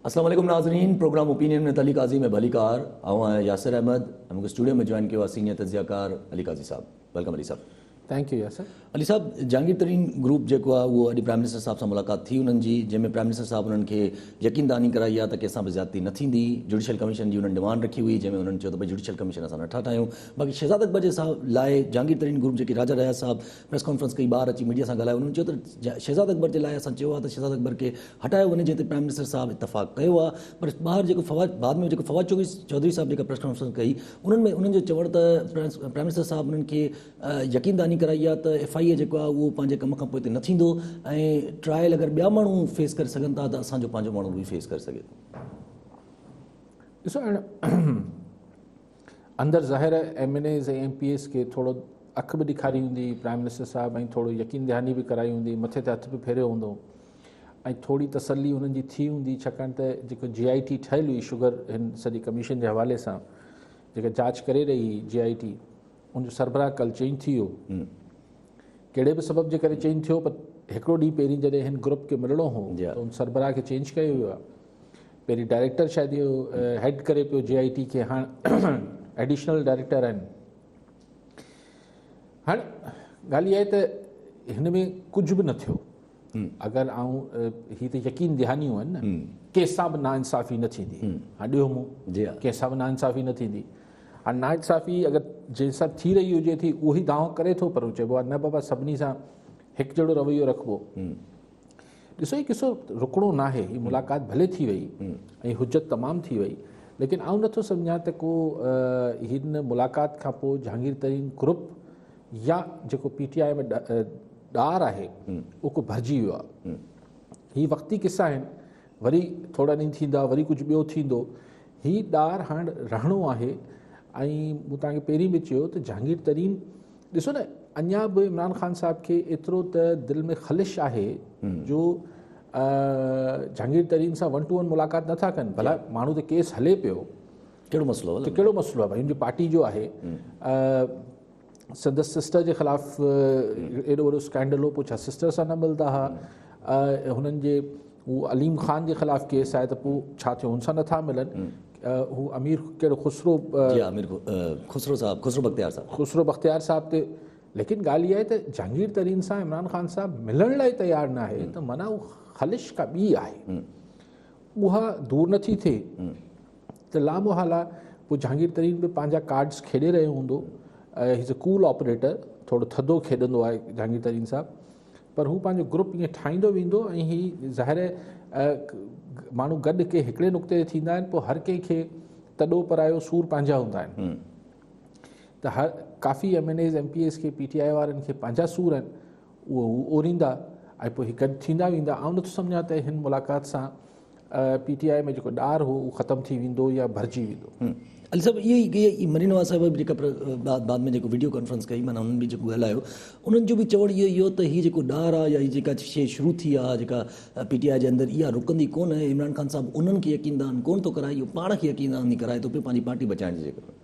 अस्सलाम वालेकुम नाज़रीन, प्रोग्राम ओपिनियन में अली काजी में भली कार आऊँ यासिर अहमद हमको स्टूडियो में ज्वाइन किया सीनियर तजियाकार Ali Qazi sahab. Welcome Ali sahab. Thank you Yasir. Ali sahab, Jahangir Tareen group जो आहे उहो अॼु प्राइम मिनिस्टर साहब से मुलाक़ात थी उन्हनि जी, जंहिंमें प्राइम मिनिस्टर साहब उन्हनि खे यकीनदानी कराई आहे त कंहिंसां बि ज़्यादती न थींदी। जुडिशल कमीशन जी उन्हनि डिमांड रखी हुई, जंहिंमें उन्हनि चयो त भई जुडिशल कमीशन असां नथा ठाहियूं। बाक़ी शहज़ाद अकबर जे साहब लाइ जहांगीर तरीन ग्रुप जेके राजा रहिया साहब प्रेस कॉन्फ्रेंस कई, ॿाहिरि अची मीडिया सां ॻाल्हायो, उन्हनि चयो त शहज़ाद अकबर जे लाइ असां चयो आहे त शहज़ाद अकबर खे हटायो वञे, जंहिं ते प्राइम मिनिस्टर साहब इतफ़ाक़ कयो आहे। पर ॿाहिरि जेको बाद में जेको फवाद चौधरी साहब जेका प्रेस कॉन्फ्रेंस कई, उन्हनि जो चवण त प्राइम मिनिस्टर साहब उन्हनि खे यकीनदानी कराई आहे त FIA जेको आहे उहो पंहिंजे कम खां पोइ न थींदो ऐं ट्रायल अगरि ॿिया माण्हू फेस करे सघनि था त असांजो पंहिंजो माण्हू बि फेस करे सघे थो। ॾिसो अंदरि ज़ाहिर MNAs ऐं MPAs खे थोरो अखि बि ॾेखारी हूंदी प्राइम मिनिस्टर साहब, ऐं थोरो यकीन दहानी बि कराई हूंदी, मथे ते हथु बि फेरियो हूंदो ऐं थोरी तसली हुननि जी थी हूंदी, छाकाणि त जेको GIT ठहियलु हुई शुगर हिन सॼी कमीशन जे हवाले सां जेका जांच करे रही हुई GIT, उनजो सरबराह कल्ह चेंज थी वियो। कहिड़े बि सबब जे करे चेंज थियो, पर हिकिड़ो ॾींहुं पहिरीं जॾहिं हिन ग्रुप खे मिलणो हो त उन सरबराह खे चेंज कयो वियो आहे। पहिरीं डायरेक्टर शायदि इहो हेड करे पियो GIT खे, हाणे एडिशनल डायरेक्टर आहिनि। हाणे ॻाल्हि इहा आहे त हिन में कुझु बि न थियो। अगरि हीअ त यकीन दहानियूं आहिनि न, कंहिंसां बि नाइंसाफ़ी न थींदी। हाणे ॾियो मूं कंहिंसां बि नाइंसाफ़ी न थींदी। हाणे नाइंसाफ़ी अगरि जंहिंसां थी रही हुजे थी, उहो ई दावो करे थो, पर चइबो आहे न बाबा सभिनी सां हिकु जहिड़ो रवैयो रखिबो। ॾिसो ही किसो रुकणो न आहे, हीअ मुलाक़ात भले थी वई ऐं हुजत तमामु थी वई, लेकिन आउं नथो सम्झां त को हिन मुलाक़ात खां पोइ जहांगीर तरीन ग्रुप या जेको PTI में ॾार आहे उहो को भरिजी वियो आहे। हीअ वक़्ती किसा आहिनि, वरी थोरा ॾींहं थींदा, वरी कुझु ॿियो थींदो। हीअ ॾार हाणे रहणो आहे। ऐं मूं तव्हांखे पहिरीं बि चयो त जहांगीर तरीन, ॾिसो न, अञा बि इमरान ख़ान साहब खे एतिरो त दिलि में ख़लिश आहे जो जहांगीर तरीन सां 1 to 1 मुलाक़ात नथा कनि। भला माण्हू त केस हले पियो, कहिड़ो मसइलो त कहिड़ो मसइलो आहे भई, हुनजी पार्टी जो आहे, संदसि सिस्टर जे ख़िलाफ़ु एॾो वॾो स्कैंडल हो, पोइ छा सिस्टर सां न मिलंदा हुआ। हुननि जे हू अलीम ख़ान जे ख़िलाफ़ु केस आहे, त पोइ छा थियो, हुन सां नथा मिलनि। हू अमीर कहिड़ो खुसरो बख़्तियार साहब ते। लेकिन ॻाल्हि इहा आहे त जहांगीर तरीन सां इमरान ख़ान साहब मिलण लाइ तयारु न आहे, त माना उहा ख़लिश का ॿी आहे, उहा दूर नथी थिए। त लामोहाल आहे। पोइ जहांगीर तरीन बि पंहिंजा कार्ड्स खेॾे रहियो हूंदो। इज़ अ कूल ऑपरेटर, थोरो थधो खेॾंदो आहे जहांगीर तरीन साहब, पर हू पंहिंजो ग्रुप ईअं ठाहींदो वेंदो। ऐं हीअ ज़ाहिर माण्हू गॾु के हिकिड़े नुक़्ते ते थींदा आहिनि, पोइ हर कंहिंखे तॾो परायो सूर पंहिंजा हूंदा आहिनि। त हर काफ़ी MNAs MPAs खे PTI वारनि खे पंहिंजा सूर आहिनि, उहो ओरींदा ऐं पोइ गॾु थींदा वेंदा। आउं नथो सम्झां त हिन मुलाक़ात सां PTI में जेको ॾार हो उहो ख़तमु थी वेंदो या भरिजी वेंदो। अली साहब, इहे मरीन नवाज़ साहब जेका बाद में जेको वीडियो कॉन्फ्रेंस कई, माना उन्हनि बि जेको ॻाल्हायो, उन्हनि जो बि चवणु इहो त हीअ जेको ॾार आहे या हीअ जेका शइ शुरू थी आहे जेका PTI जे अंदरि, इहा रुकंदी कोन आहे। इमरान ख़ान साहब उन्हनि खे यकीनदान कोन थो कराए, इहो पाण खे यकीनदानी कराए थो पियो पंहिंजी पार्टी बचाइण जे करे।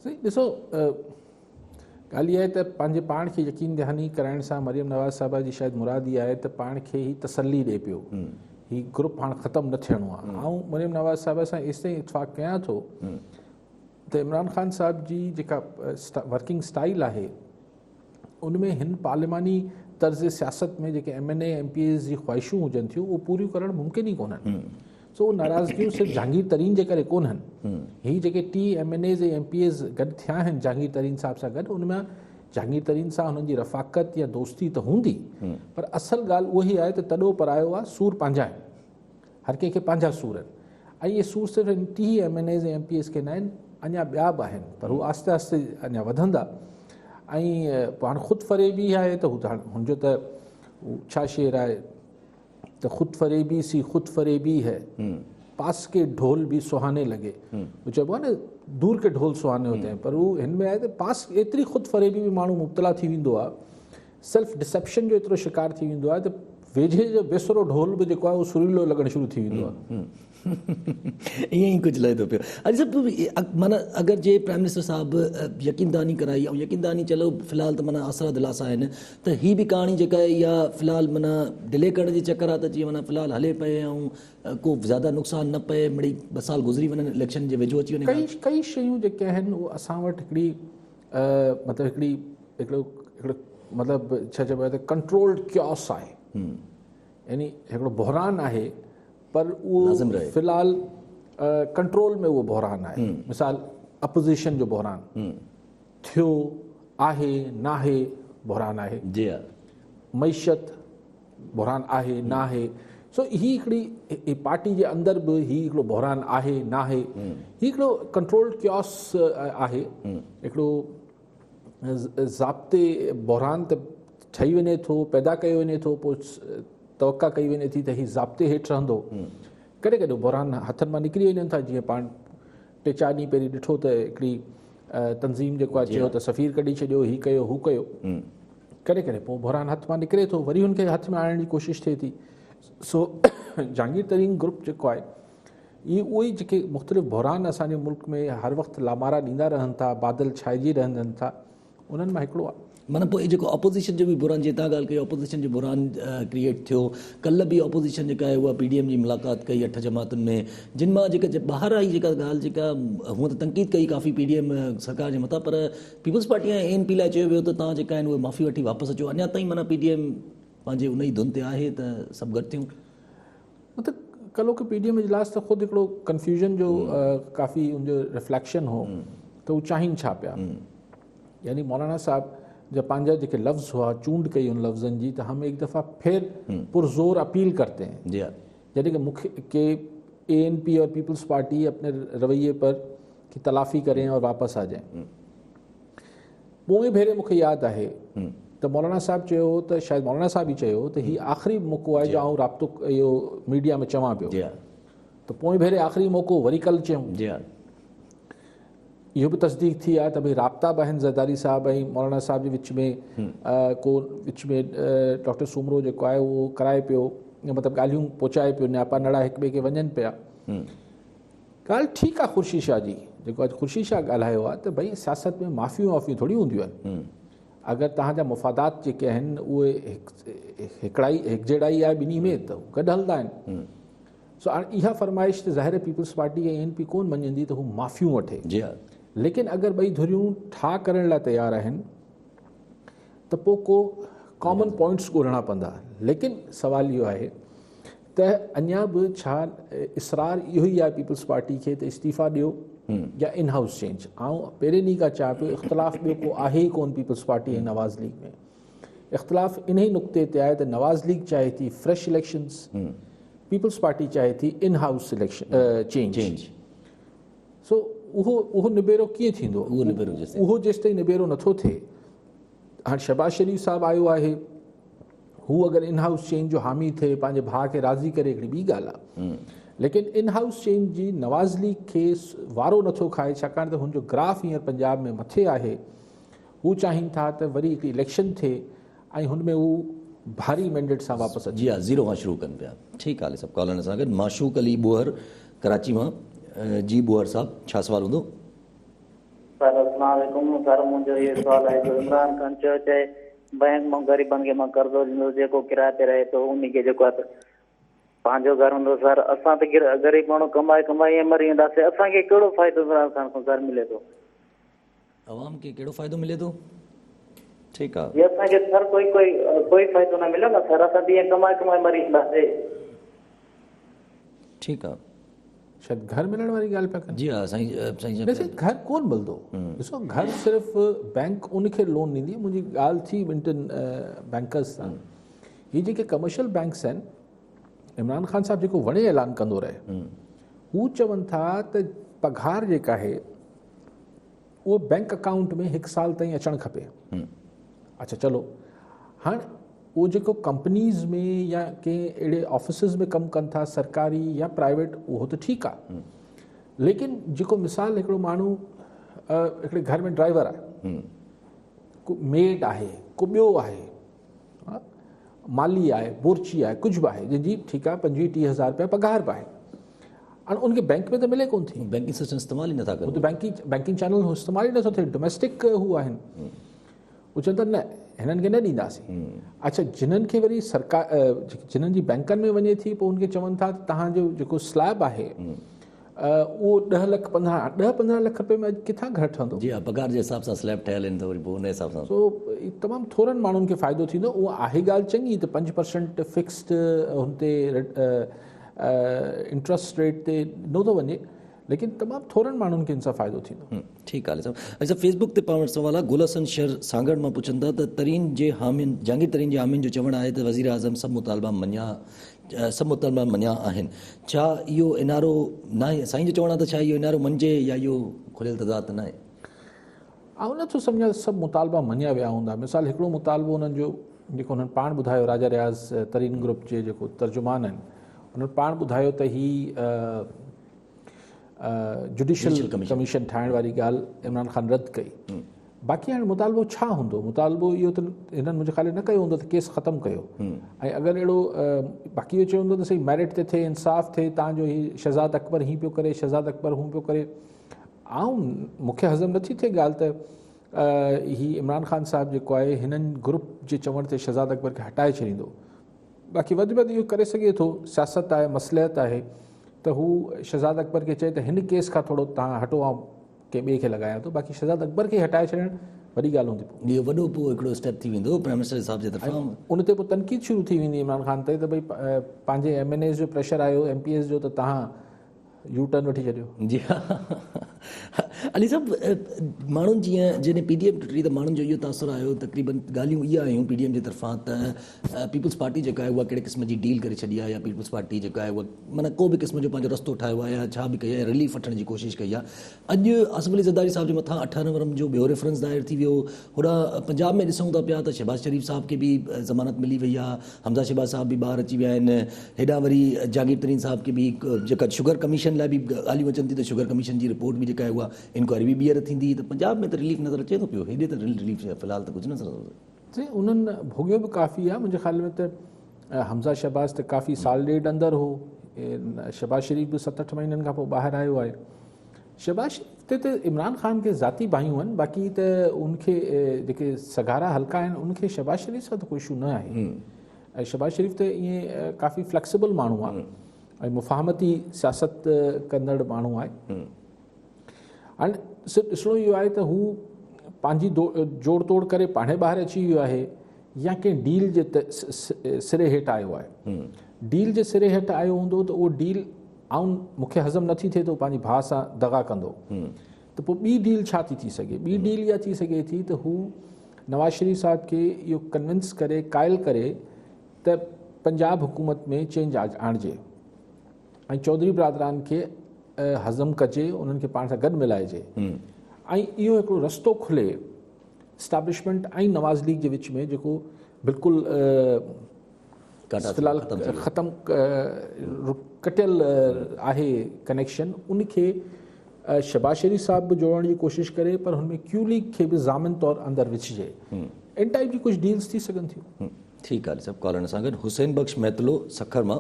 सही, ॾिसो ॻाल्हि इहा आहे त पंहिंजे पाण खे यकीन दहानी कराइण सां मरियम नवाज़ साहिबा जी शायदि मुराद इहा आहे त पाण खे ई तसली ॾिए पियो, हीउ ग्रुप हाणे ख़तमु न थियणो आहे। ऐं मरियम नवाज़ साहिबा सां एसि ताईं इतफ़ाक़ कयां थो त इमरान ख़ान साहब जी जेका वर्किंग स्टाइल आहे, उनमें हिन पार्लिमानी तर्ज़ सियासत में जेके MNA MPAs जी ख़्वाहिशूं हुजनि थियूं, उहो पूरियूं करणु मुमकिन ई कोन्हनि। सो नाराज़गियूं सिर्फ़ु जहांगीर तरीन जे करे कोन्हनि। हीअ जेके टी MNAs ऐं MPAs गॾु थिया आहिनि जहांगीर तरीन साहब सां गॾु, उनमें जहांगीर तरीन सां हुननि जी रफ़ाक़त या दोस्ती त हूंदी, पर असल ॻाल्हि उहा ई आहे त तॾो परायो आहे, सूर पंहिंजा आहिनि, हर कंहिंखे पंहिंजा सूर आहिनि। ऐं इहे सूर सिर्फ़ु हिन टी MNAs ऐं MPAs खे न आहिनि, अञा ॿिया बि आहिनि, पर हू आस्ते आस्ते अञा वधंदा। ऐं पोइ हाणे ख़ुदि फरेबी आहे त हू त हाणे हुनजो त छा शेर आहे त ख़ुदि फरेबी सी ख़ुदि फरेबी है, पास के ढोल बि सुहाने लॻे। उहो चइबो आहे न, दूर के ढोल सुहाने होते हैं, पर हू हिन में आहे त पास एतिरी ख़ुदि फरेबी बि माण्हू मुब्तला थी वेंदो आहे, सेल्फ डिसेप्शन जो एतिरो शिकार थी वेंदो आहे त वेझे जो बेसरो ढोल बि जेको आहे उहो सुरीलो लॻणु शुरू थी वेंदो आहे। ईअं ई कुझु लहे थो पियो। अॼु सभु माना अगरि जे प्राइम मिनिस्टर साहिबु यकीनदानी कराई ऐं यकीनदानी चलो फ़िलहालु त माना आसरा दिलासा आहिनि त हीअ बि कहाणी जेका आहे इहा फ़िलहालु माना डिले करण जी चकर आहे त जीअं माना फ़िलहालु हले पए ऐं को ज़्यादा नुक़सानु न पए, मिड़ई 2 साल गुज़री वञनि, इलेक्शन जे वेझो अची वञे। कई शयूं जेके आहिनि उहे असां वटि हिकिड़ी मतिलबु हिकिड़ो मतिलबु छा चइबो आहे त कंट्रोल्ड क्योस आहे, यानी हिकिड़ो बहरान आहे पर उहो फ़िलहालु कंट्रोल में उहो बहरान आहे। मिसाल अपोज़िशन जो बहरान थियो आहे न आहे, बहरान आहे। जी हा, मईशत बहरान आहे न आहे। सो ही हिकिड़ी पार्टी जे अंदरि बि ही हिकिड़ो बहरान आहे न आहे, ही हिकिड़ो कंट्रोल्ड क्योस आहे, हिकिड़ो ज़ाब्ते बहरान त ठही वञे थो, पैदा कयो वञे थो, पोइ तवका कई वञे थी त हीउ ज़ाब्ते हेठि रहंदो। कॾहिं कॾहिं बहरान हथनि मां निकिरी वञनि था, जीअं पाण 3-4 ॾींहं पहिरीं ॾिठो त हिकिड़ी तंज़ीम जेको आहे चयो त सफ़ीर कढी छॾियो, हीउ कयो हू कयो। कॾहिं कॾहिं पोइ बहरान हथ मां निकिरे थो, वरी हुनखे हथ में आणण जी कोशिशि थिए थी। सो जहांगीर तरीन ग्रुप जेको आहे इहे उहे ई जेके मुख़्तलिफ़ बहरान असांजे मुल्क में हर वक़्तु लामारा ॾींदा रहनि था, बादल छाइजी रहनि था, उन्हनि मां हिकिड़ो आहे। माना पोइ जेको अपोज़िशन जो बि बुरान, जीअं तव्हां ॻाल्हि कई अपोज़िशन जो बुरान क्रिएट थियो, कल्ह बि अपोज़िशन जेका आहे उहा PDM जी मुलाक़ात कई 8 जमातुनि में, जिन मां जेका ॿाहिरि आई जेका ॻाल्हि जेका हूअं त तनक़ीद कई काफ़ी PDM सरकार जे मथां, पर पीपल्स पार्टी ऐं ANP लाइ चयो वियो त तव्हां जेका आहिनि उहे माफ़ी वठी वापसि अचो। अञा ताईं माना PDM पंहिंजे उन ई धुन ते आहे त सभु गॾु थियूं। मतिलबु कल्ह के PDM इजलास त ख़ुदि हिकिड़ो कन्फ्यूजन जो काफ़ी उनजो रिफ्लेक्शन हो त उहे चाहिनि छा पिया, यानी मौलाना साहब जब पंहिंजा जेके लफ्ज़ हुआ, चूंड कई उन लफ्ज़नि जी, त हम एक दफ़ा फिर पुरज़ोर अपील करते हैं, जी हाँ, यानी कि ANP और पीपल्स पार्टी अपने रवैये पर की तलाफ़ी करें और वापस आ जाएं। पोइ भेरे मूंखे यादि आहे त मौलाना साहब चयो त शायदि मौलाना साहब ई चयो त हीउ आख़िरी मौक़ो आहे जो आउं राब्तो इहो मीडिया में चवां पियो। त पोइ भेरे आख़िरी मौक़ो वरी कल्ह चयूं। जी हाँ, इहो बि तस्दीक थी आहे त भई राब्ता बि आहिनि ज़रदारी साहब ऐं मौलाना साहब जे विच में, को विच में डॉक्टर सूमरो जेको आहे उहो कराए पियो, मतिलबु ॻाल्हियूं पहुचाए पियो, न्यापा नड़ा हिक ॿिए खे वञनि पिया। ॻाल्हि ठीकु आहे ख़ुर्शीद शाह जी, जेको अॼु ख़ुर्शीद शाह ॻाल्हायो आहे त भई सियासत में माफ़ियूं वाफ़ियूं थोरी हूंदियूं आहिनि। अगरि तव्हांजा मुफ़ादात जेके आहिनि उहे हिकजहिड़ाई आहे ॿिन्ही में, त गॾु हलंदा आहिनि। सो हाणे इहा फरमाइश त ज़ाहिर पीपल्स पार्टी ऐं ANP कोन मञंदी त हू माफ़ियूं वठे। जी हाँ, लेकिन अगरि ॿई धुरियूं ठा करण लाइ तयारु आहिनि त पोइ को कॉमन पॉइंट्स ॻोल्हणा पवंदा। लेकिन सुवाल इहो आहे त अञा बि छा इसरार इहो ई आहे पीपल्स पार्टी खे त इस्तीफ़ा ॾियो या इन हाउस चेंज। ऐं पहिरें ॾींहुं खां चवां पियो इख़्तिलाफ़ ॿियो को आहे ई कोन पीपल्स पार्टी ऐं नवाज़ लीग में। इख़्तिलाफ़ इन ई नुक़्ते ते आहे त नवाज़ लीग चाहे थी फ्रेश इलेक्शंस, पीपल्स पार्टी चाहे थी इन हाउस इलेक्शन चेंज। सो उहो निबेरो कीअं थींदो? उहो जेसिताईं निबेरो नथो थिए। हाणे शहबाज शरीफ़ साहबु आयो आहे, हू अगरि इन हाउस चेंज जो हामी थिए, पंहिंजे भाउ खे राज़ी करे, हिकिड़ी ॿी ॻाल्हि आहे। लेकिन इन हाउस चेंज जी नवाज़ लीग खे वारो नथो खाए, छाकाणि त हुनजो ग्राफ हींअर पंजाब में मथे आहे। हू चाहिनि था त वरी हिकिड़ी इलेक्शन थिए ऐं हुन में हू भारी मैंडेट सां वापसि अचे। जी हा, ज़ीरो खां शुरू कनि पिया। ठीकु आहे, सभु कॉलनि सां गॾु माशूक अली बोहर कराची मां। जी बोहर साहब, छा सवाल हूंदो? सर अस्सलाम वालेकुम। सर मुंहिंजो इहो सुवाल आहे जो इमरान खान चयो चाहे बैंक मां ग़रीबनि खे मां कर्ज़ो ॾींदो, जेको किराए ते रहे थो उन खे जेको आहे पंहिंजो घर हूंदो। सर असां त ग़रीब माण्हू कमाए मरी वेंदासीं, असांखे कहिड़ो फ़ाइदो इमरान खान खां सर मिले थो? अवाम खे कहिड़ो फ़ाइदो मिले थो? ठीकु आहे, ये असांखे सर कोई फ़ाइदो न मिले न सर, असां ॾींहं कमाए मरी वेंदासीं। ठीकु आहे, शायदि घर मिलण वारी ॻाल्हि पिया कनि। जी हा साईं, वैसे घर कोन मिलंदो। ॾिसो घर सिर्फ़ु बैंक उनखे लोन ॾींदी। मुंहिंजी ॻाल्हि थी ॿिनि टिनि बैंकर्स सां, हीअ जेके कमर्शियल बैंक्स आहिनि, इमरान खान साहब जेको वणे ऐलान कंदो रहे, हू चवनि था त पघार जेका आहे उहो बैंक अकाउंट में 1 साल ताईं अचणु खपे। अच्छा चलो, हाणे उहो जेको कंपनीज़ में या कंहिं अहिड़े ऑफिसिस में कमु कनि था, सरकारी या प्राइवेट, उहो त ठीकु आहे। लेकिन जेको मिसाल हिकिड़ो माण्हू हिकिड़े घर में ड्राइवर आहे, को मेड आहे, को ॿियो आहे, माली आहे, बोरची आहे, कुझु बि आहे, जंहिंजी ठीकु आहे 25-30 हज़ार रुपया पघार बि आहे। हाणे उनखे बैंक में त मिले कोन थी, बैंकिंग सिस्टम इस्तेमालु ई नथा हू कनि। त बैंकिंग चैनल इस्तेमालु ई नथो थिए, डोमेस्टिक हू आहिनि। हू चवनि था न हिननि खे न ॾींदासीं। अच्छा, जिन्हनि खे वरी सरकार जिन्हनि जी बैंकनि में वञे थी, पोइ उनखे चवनि था तव्हांजो जेको स्लैब आहे उहो 10 लाख 15 लाख रुपए में अॼु किथां घर ठहंदो? जी हा, पगार जे हिसाब सां स्लैब ठहियल आहिनि त वरी पोइ हुन हिसाब सां सो तमामु थोरनि माण्हुनि खे फ़ाइदो थींदो। उहा आहे ॻाल्हि चङी त 5% फिक्स्ड हुन ते इंट्रस्ट रेट ते ॾिनो थो वञे, लेकिन तमामु थोरनि माण्हुनि खे हिन सां फ़ाइदो थींदो। ठीकु आहे साहब। अच्छा, फेसबुक ते पाण वटि सवाल आहे, गुल हसन शर सांगड़ मां पुछनि था त तरीन जे हामियुनि जहांगीर तरीन जे हामियुनि जो चवणु आहे त वज़ीर आज़म सभु मुतालबा मञिया आहिनि। छा इहो इनारो न आहे? साईं जो चवणु आहे त छा इहो इनारो मञिजे या इहो खुलियल तज़ाद त न आहे? ऐं नथो सम्झां सभु मुतालबा मञिया विया हूंदा। मिसाल हिकिड़ो मुतालबो हुननि जो जेको हुननि पाण ॿुधायो, राजा रियाज़ तरीन ग्रुप जे जेको तर्जुमान आहिनि, हुननि पाण ॿुधायो त ही जुडिशल कमीशन ठाहिण वारी ॻाल्हि इमरान ख़ान रद्द कई। बाक़ी हाणे मुतालबो छा हूंदो? मुतालबो इहो त हिननि मुंहिंजे ख़्याल न कयो हूंदो त केस ख़तमु कयो। ऐं अगरि अहिड़ो बाक़ी इहो चयो हूंदो त सही मेरिट ते थिए, इंसाफ़ थिए, तव्हांजो ही शहज़ाद अकबर हीअं पियो करे, शहज़ाद अकबर हूअं पियो करे। मूंखे हज़म नथी थिए ॻाल्हि त ही इमरान ख़ान साहिबु जेको आहे हिननि ग्रुप जे चवण ते शहज़ाद अकबर खे हटाए छॾींदो। बाक़ी वधि में वधि इहो करे सघे थो, सियासत आहे, मसलियत आहे, त हू शहज़ाद अकबर खे चए त हिन केस खां थोरो तव्हां हटो, ऐं कंहिं ॿिए खे लॻायां थो। बाक़ी शहज़ाद अकबर खे हटाए छॾणु वॾी ॻाल्हि हूंदी। इहो वॾो पोइ हिकिड़ो स्टेप थी वेंदो प्राइम मिनिस्टर साहिब जे तरफ़ां। उन ते पोइ तनक़ीद शुरू थी वेंदी इमरान ख़ान ते त भई पंहिंजे MNAs जो प्रेशर आयो, MPs जो, त तव्हां यू टर्न वठी छॾियो। जी हा। अली साहब, माण्हुनि जीअं जॾहिं PDM टुटी त माण्हुनि जो इहो तासुरु आयो, तक़रीबन ॻाल्हियूं इहा आयूं PDM जे तरफ़ां त पीपल्स पार्टी जेका आहे उहा कहिड़े क़िस्म जी डील करे छॾी आहे, या पीपल्स पार्टी जेका आहे उहा माना को बि क़िस्म जो पंहिंजो रस्तो ठाहियो आहे, या छा बि कई आहे, रिलीफ वठण जी कोशिशि कई आहे। अॼु आसिफ अली ज़रदारी साहिब जे मथां 18 नवंबर जो ॿियो रेफरेंस दायर थी वियो। होॾां पंजाब में ॾिसूं था पिया त शहबाज़ शरीफ़ साहिब खे बि ज़मानत मिली वई आहे, हमज़ा शहबाज़ साहिब बि ॿाहिरि अची विया आहिनि। हेॾां वरी जहांगीर तरीन साहिब खे बि जेका शुगर कमीशन लाइ बि ॻाल्हियूं अचनि थी, त शुगर कमीशन जी रिपोर्ट बि जेका आहे उहा इंक्वायरी बि ॿीहर थींदी। त पंजाब में त रिलीफ नज़र अचे थो पियो, हेॾे त रिलीफ फ़िलहाल त कुझु नज़र जी उन्हनि भोॻियो बि काफ़ी आहे। मुंहिंजे ख़्याल में त हमज़ा शहबाज़ त काफ़ी साल ॾेढ अंदरि हो, शहबाज़ शरीफ़ बि 7-8 महीननि खां पोइ ॿाहिरि आयो आहे। शहबाज़ शरीफ़ ते त इमरान ख़ान खे ज़ाती बाहियूं आहिनि, बाक़ी त उनखे जेके सगारा हल्का आहिनि उनखे शहबाज़ शरीफ़ सां त कोई इशू न आहे। ऐं शहबाज़ शरीफ़ त ईअं काफ़ी फ्लैक्सिबल माण्हू आहे ऐं मुफ़ाहमती सियासत कंदड़ माण्हू आहे। हाणे ॾिसणो इहो आहे त हू पंहिंजी जोड़ तोड़ करे पाणे ॿाहिरि अची वियो आहे, या कंहिं डील जे सिरे हेठि आयो आहे। डील जे सिरे हेठि आयो हूंदो त उहो डील मूंखे हज़म नथी थिए त हू पंहिंजे भाउ सां दगा कंदो, त पोइ ॿी डील छा थी सघे? ॿी डील इहा थी सघे थी त हू नवाज़ शरीफ़ साहिब खे इहो कन्विंस करे, क़ाइल करे त पंजाब हुकूमत में चेंज आणिजे ऐं चौधरी बिरादरान खे हज़म कजे, उन्हनि खे पाण सां गॾु मिलाइजे, ऐं इहो हिकिड़ो रस्तो खुले इस्टेब्लिशमेंट ऐं नवाज़ लीग जे विच में, जेको बिल्कुलु फ़िलहाल ख़तमु कटियल आहे कनेक्शन, उनखे शहबाज़ शरीफ़ साहिब बि जोड़ण जी कोशिशि करे, पर हुनमें क्यू लीग खे बि ज़ामिन तौरु अंदरि विझिजे। इन टाइप जी कुझु डील्स थी सघनि थियूं। ठीकु आहे सभु कॉलर सां गॾु हुसैन बख्श महतलो सखर मां।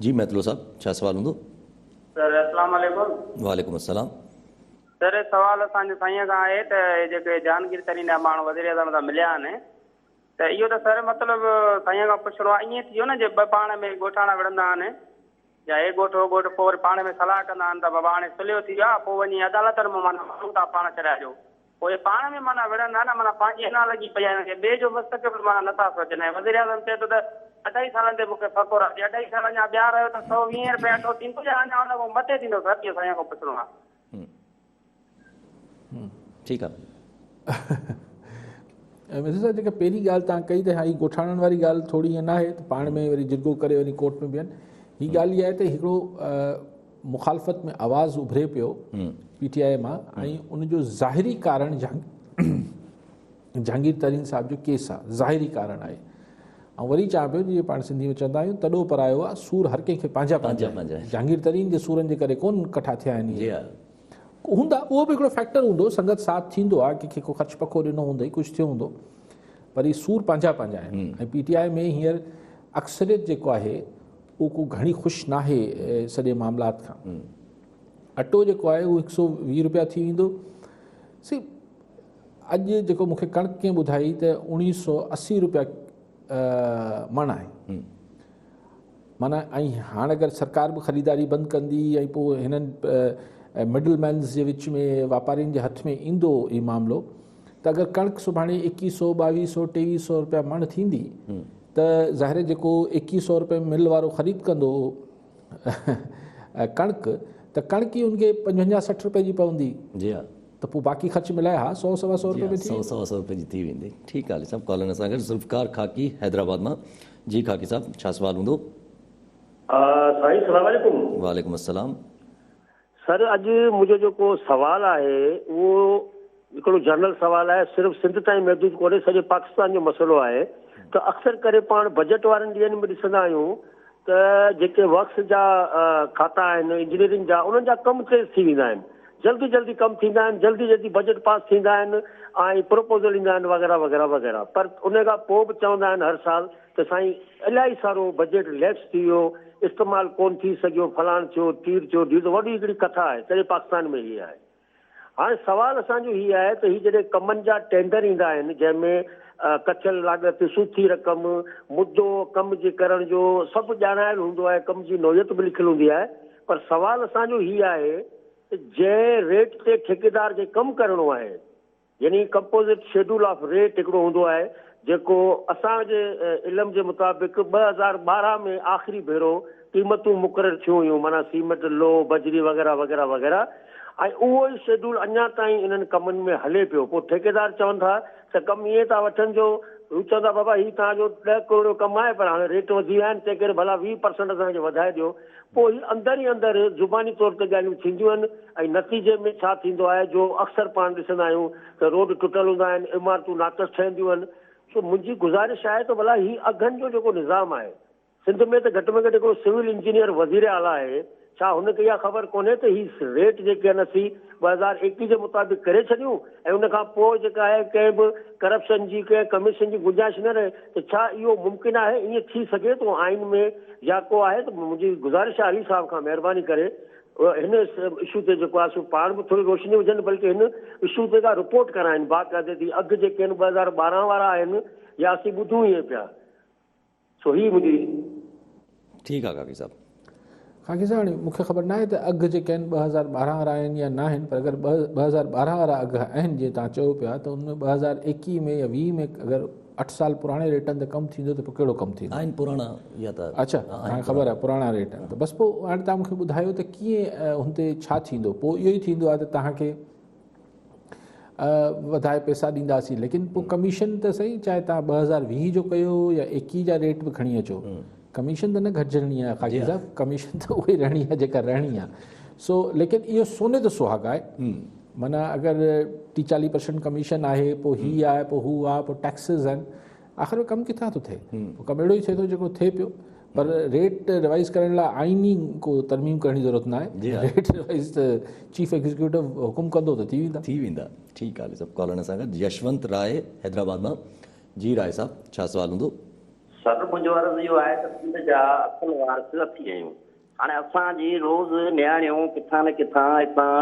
जी महतलो साहब, छा सवाल हूंदो? सर अस्सलाम वालेकुम। वालेकुम अस्सलाम। सर सवाल असांजे साईं खां आहे त जेके जहांगीर तरीन जा माण्हू वज़ीर आज़म सां मिलिया आहिनि, त इहो त सर मतिलबु साईं खां पुछिणो आहे, ईअं थी वियो न जे ॿ पाण में ॻोठाणा विढ़ंदा आहिनि, या हे ॻोठ हो ॻोठ, पोइ वरी पाण में सलाह कंदा आहिनि त बाबा हाणे सुलियो थी वियो आहे, पोइ वञी अदालत में माना माण्हू था पाण चढ़ाइजो, पोइ पाण में माना विढ़ंदा न, माना पंहिंजी अञा लॻी पई आहे, हिनखे ॿिए जो मुस्तक़बिल माना नथा सोचनि। ऐं वज़ीर आज़म चए थो त 2.5 सालनि ते मूंखे फ़ख़ुरु आहे, 2.5 साल अञा ॿिया रहियो त 120 रुपया अटो थींदो या अञा हुन खां मथे थींदो? सर इहो साईं खां पुछिणो आहे। ठीकु आहे। मिसिस साहिब, जेका पहिरीं ॻाल्हि तव्हां कई त हा ही ॻोठाणनि वारी ॻाल्हि थोरी ईअं न आहे त पाण में वरी जिरगो करे वरी कोर्ट में बीहनि। हीअ ॻाल्हि इहा आहे त हिकिड़ो मुखालफ़त में आवाज़ु उभिरे पियो PTI मां, ऐं उनजो ज़ाहिरी कारण जहांगीर तरीन साहिब जो केस आहे, ज़ाहिरी कारण आहे। ऐं वरी चवां पियो, जीअं पाण सिंधी में चवंदा आहियूं, तॾो परायो आहे सूर हर कंहिंखे पंहिंजा पंहिंजा। जहांगीर तरीन जे सूरनि जे करे कोन कठा थिया आहिनि हूंदा, उहो बि हिकिड़ो फैक्टर हूंदो, संगत साथ थींदो आहे, कंहिंखे को ख़र्च पको ॾिनो हूंदई, कुझु थियो हूंदो, पर ही सूर पंहिंजा पंहिंजा आहिनि। ऐं PTI में हींअर अक्सरियत जेको आहे उहो को घणी ख़ुशि नाहे सॼे मामलात खां। अटो जेको आहे उहो 120 रुपया थी वेंदो। सी अॼु जेको मूंखे कणिक कीअं ॿुधाई त 1980 रुपया मण आहे माना। ऐं हाणे अगरि सरकार बि ख़रीदारी बंदि कंदी ऐं पोइ हिननि मिडल मैन्स जे विच में वापारियुनि जे हथ में ईंदो इहो मामिलो, त अगरि कणिक सुभाणे 2100, 2200, 2300 रुपया मण थींदी त ज़ाहिर जेको 2100 रुपये मिल वारो ख़रीद कंदो कणिक, त कणिक ई उनखे 55-60 रुपए जी पवंदी। जी हा, त पोइ बाक़ी ख़र्च मिलाए 100-125 रुपए में 100 रुपए जी थी वेंदी। ठीकु आहे साहब, कॉलर सां गॾु ज़ुल्फ़कार खाकी हैदराबाद मां। जी खाकी साहब, छा सुवाल हूंदो? साईं सलाम वालेकुम। वालेकुम अस्सलाम। सर अॼु मुंहिंजो जेको सुवाल आहे उहो हिकिड़ो जनरल सुवाल आहे, सिर्फ़ु सिंध ताईं महदूद कोन्हे, सॼे पाकिस्तान जो मसइलो आहे। त अक्सर करे पाण बजट वारनि ॾींहंनि में ॾिसंदा आहियूं त जेके वर्क्स जा खाता आहिनि इंजीनियरिंग जा, उन्हनि जा कम तेज़ थी वेंदा आहिनि, जल्दी जल्दी कम थींदा आहिनि, जल्दी जल्दी बजट पास थींदा आहिनि ऐं प्रपोज़ल ईंदा आहिनि वग़ैरह वग़ैरह वग़ैरह। पर उन खां पोइ बि चवंदा आहिनि हर साल त साईं इलाही सारो बजट लैप्स थी वियो, इस्तेमालु कोन थी सघियो, फलाण थियो, तीर थियो, ॾींहुं। वॾी हिकिड़ी कथा आहे सॼे पाकिस्तान में हीअ आहे। हाणे सुवालु असांजो हीअ आहे त हीअ जॾहिं कमनि जा टेंडर ईंदा आहिनि जंहिंमें कचल लागत, सूथी रक़म, मुद्दो, कम जे करण जो सभु ॼाणायलु हूंदो आहे, कम जी नोयत बि लिखियलु हूंदी आहे। पर सुवालु असांजो हीअ आहे त जंहिं रेट ते ठेकेदार खे कमु करिणो आहे, यानी कंपोज़िट शेड्यूल ऑफ रेट हिकिड़ो हूंदो आहे जेको असांजे इल्म जे मुताबिक़ 2012 में आख़िरी भेरो क़ीमतूं मुक़ररु थियूं हुयूं, माना सीमेंट, लो, बजरी वग़ैरह वग़ैरह वग़ैरह। ऐं उहो ई शेड्यूल अञा ताईं इन्हनि कमनि में हले पियो। पोइ ठेकेदार चवनि था त कमु ईअं था वठनि जो, हू चवंदा बाबा हीउ तव्हांजो 10 करोड़ जो कमु आहे, पर हाणे रेट वधी विया आहिनि, तंहिं करे भला 20% असांखे वधाए ॾियो। पोइ हीउ अंदरि ई अंदरि ज़ुबानी तौर ते ॻाल्हियूं थींदियूं आहिनि ऐं नतीजे में छा थींदो आहे जो अक्सर पाण ॾिसंदा आहियूं त रोड टुटल हूंदा आहिनि, इमारतूं नाक़स ठहंदियूं आहिनि। सो मुंहिंजी गुज़ारिश आहे त भला हीउ अघनि जो जेको निज़ाम आहे सिंध में, त घटि में घटि हिकिड़ो सिविल इंजीनियर वज़ीर आला आहे, छा हुनखे इहा ख़बर कोन्हे त हीअ रेट जेके आहिनि असीं 2021 जे मुताबिक़ करे छॾियूं ऐं उनखां पोइ जेका आहे कंहिं बि करप्शन जी, कंहिं कमीशन जी गुंजाइश न रहे? त छा इहो मुमकिन आहे? ईअं थी सघे थो आइन में या को आहे? त मुंहिंजी गुज़ारिश आहे अली साहब खां, महिरबानी करे हिन इशू ते जेको आहे सो पाण बि थोरी रोशनी हुजनि, बल्कि हिन इशू ते का रिपोर्ट कराइनि बाक़ाइदे। अघु जेके आहिनि 2012 वारा आहिनि या असीं ॿुधूं ईअं पिया? सो ही मुंहिंजी। ठीकु आहे काकी साहब। खाकी साहब, हाणे मूंखे ख़बर न आहे त अघु जेके आहिनि 2012 वारा आहिनि या न आहिनि, पर अगरि 2012 वारा अघु आहिनि जीअं तव्हां चयो पिया, त उनमें 2021 में या 20 में अगरि 8 साल पुराणे रेटनि ते कमु थींदो त पोइ कहिड़ो कमु थींदो? आहिनि पुराणा या त अच्छा, हाणे ख़बर आहे पुराणा रेट आहिनि। त बसि पोइ हाणे तव्हां मूंखे ॿुधायो त कीअं हुन ते छा थींदो? पोइ इहो ई थींदो आहे त तव्हांखे वधाए पैसा ॾींदासीं, लेकिन पोइ कमीशन त सही, चाहे तव्हां 2020 जो कयो या 21 जा रेट बि खणी अचो, कमीशन त न घटिजणी आहे खाकी साहब, कमीशन त उहा ई रहणी आहे जेका रहणी आहे। सो लेकिन इहो सोने ते सुहाॻो आहे, माना अगरि 30-40% कमीशन आहे, पोइ हीअ आहे, पोइ हू आहे, पोइ टैक्सिस आहिनि, आख़िर में कमु किथां थो थिए? पोइ कमु अहिड़ो ई थिए थो जेको थिए पियो। पर रेट रिवाइज़ करण लाइ आइनी को तरमीम करण जी ज़रूरत न आहे, रेट रिवाइज़ त चीफ एग्जीक्यूटिव हुकुम कंदो त थी वेंदा। ठीकु आहे सभु। कॉलर सां गॾु यशवंत राय हैदराबाद मां। जी राय साहब, छा सुवाल हूंदो? सर मुंहिंजो अर्ज़ु इहो आहे त सिंध जा असल वारस थी विया आहियूं। हाणे असांजी रोज़ नियाणियूं किथां न किथां हितां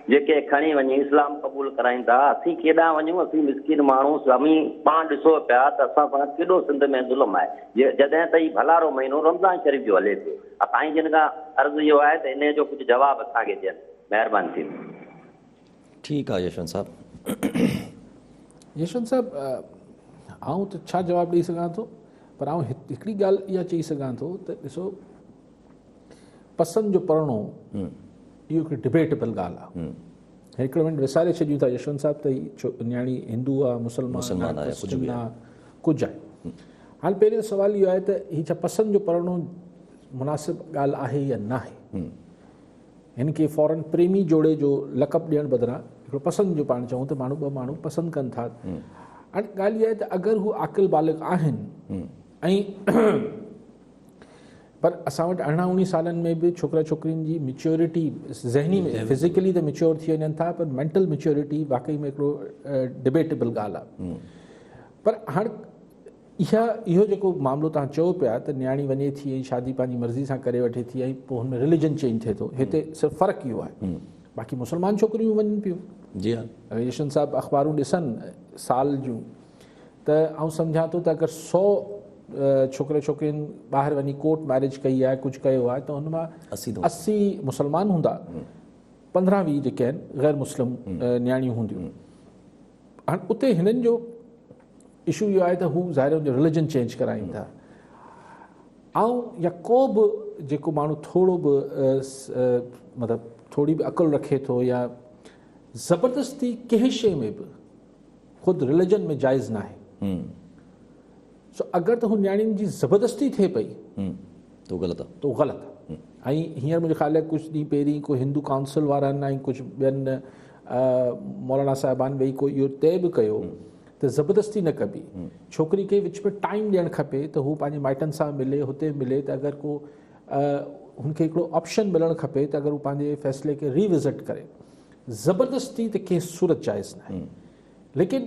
जेके खणी वञी इस्लाम क़बूल कराइनि था, असीं केॾांहुं वञूं? असीं मिसकिन माण्हू समी पाण ॾिसो पिया त असां सां केॾो सिंध में ज़ुल्म आहे, जॾहिं त ही भलारो महीनो रमज़ान शरीफ़ जो हले पियो। असांजी जिन खां अर्ज़ु इहो आहे त इन जो कुझु जवाबु असांखे ॾियनि, महिरबानी थी। ठीकु आहे यशवंत साहब। यशवंत साहब, आउं त छा जवाबु ॾेई सघां थो, पर आउं हिकिड़ी ॻाल्हि इहा चई सघां थो त ॾिसो, पसंदि जो पढ़णो इहो हिकिड़ी डिबेटेबल ॻाल्हि आहे। हिकिड़ो मिंट विसारे छॾियूं था यशवंत साहब त न्याणी हिंदू आहे, मुस्लमान आहे, कुझु आहे। हाणे पहिरियों सुवालु इहो आहे त हीअ छा पसंदि जो पढ़णो मुनासिबु ॻाल्हि आहे या न आहे? हिन खे फॉरन प्रेमी जोड़े जो लक़ब ॾियणु बदिरां हिकिड़ो पसंदि जो पाण चऊं त माण्हू ॿ माण्हू पसंदि कनि था। हाणे ॻाल्हि इहा आहे त अगरि हू आकिल बालिग़ आहिनि ऐं पर असां वटि 18-19 सालनि में बि छोकिरा छोकिरियुनि जी मेच्योरिटी ज़हनी में फिज़िकली त मेच्योर थी वञनि था, पर मेंटल मेच्योरिटी वाक़ई में हिकिड़ो डिबेटेबल ॻाल्हि आहे। पर हाणे इहो जेको मामिलो तव्हां चयो पिया त नियाणी वञे थी ऐं शादी पंहिंजी मर्ज़ी सां करे वठे थी ऐं पोइ हुन में रिलीजन चेंज थिए थो, हिते सिर्फ़ु फ़र्क़ु इहो आहे। बाक़ी मुस्लमान छोकिरियूं वञनि पियूं। जी हा, अगरि यशन साहब अख़बारूं ॾिसनि साल जूं त आउं सम्झां थो त अगरि 100 छोकिरे छोकिरियुनि ॿाहिरि वञी कोर्ट मैरिज कई आहे, कुझु कयो आहे, त हुन मां 80 मुस्लमान हूंदा, 15-20 जेके आहिनि ग़ैर मुस्लिम नियाणियूं हूंदियूं। हाणे उते हिननि जो इशू इहो आहे त हू ज़ाहिर हुनजो रिलीजन चेंज कराईंदा, ऐं या को बि जेको माण्हू थोरो बि मतिलबु थोरी बि अकुलु रखे थो या ज़बरदस्ती कंहिं शइ में बि ख़ुदि रिलीजन में जाइज़ न आहे। सो अगरि त हू नियाणियुनि जी ज़बरदस्ती थिए पई तो ग़लति आहे, तो ग़लति आहे। ऐं हींअर मुंहिंजो ख़्यालु आहे कुझु ॾींहं पहिरीं को हिंदू काउंसिल वारनि ऐं कुझु ॿियनि मौलाना साहिबान वेही को इहो तइ बि कयो त ज़बरदस्ती न कबी, छोकिरी खे विच में टाइम ॾियणु खपे त हू पंहिंजे माइटनि सां मिले, हुते मिले, त अगरि को हुनखे हिकिड़ो ऑप्शन मिलणु खपे त अगरि हू पंहिंजे फ़ैसिले खे रिविज़िट करे। ज़बरदस्ती त कंहिं सूरत जाइज़ न आहे, लेकिन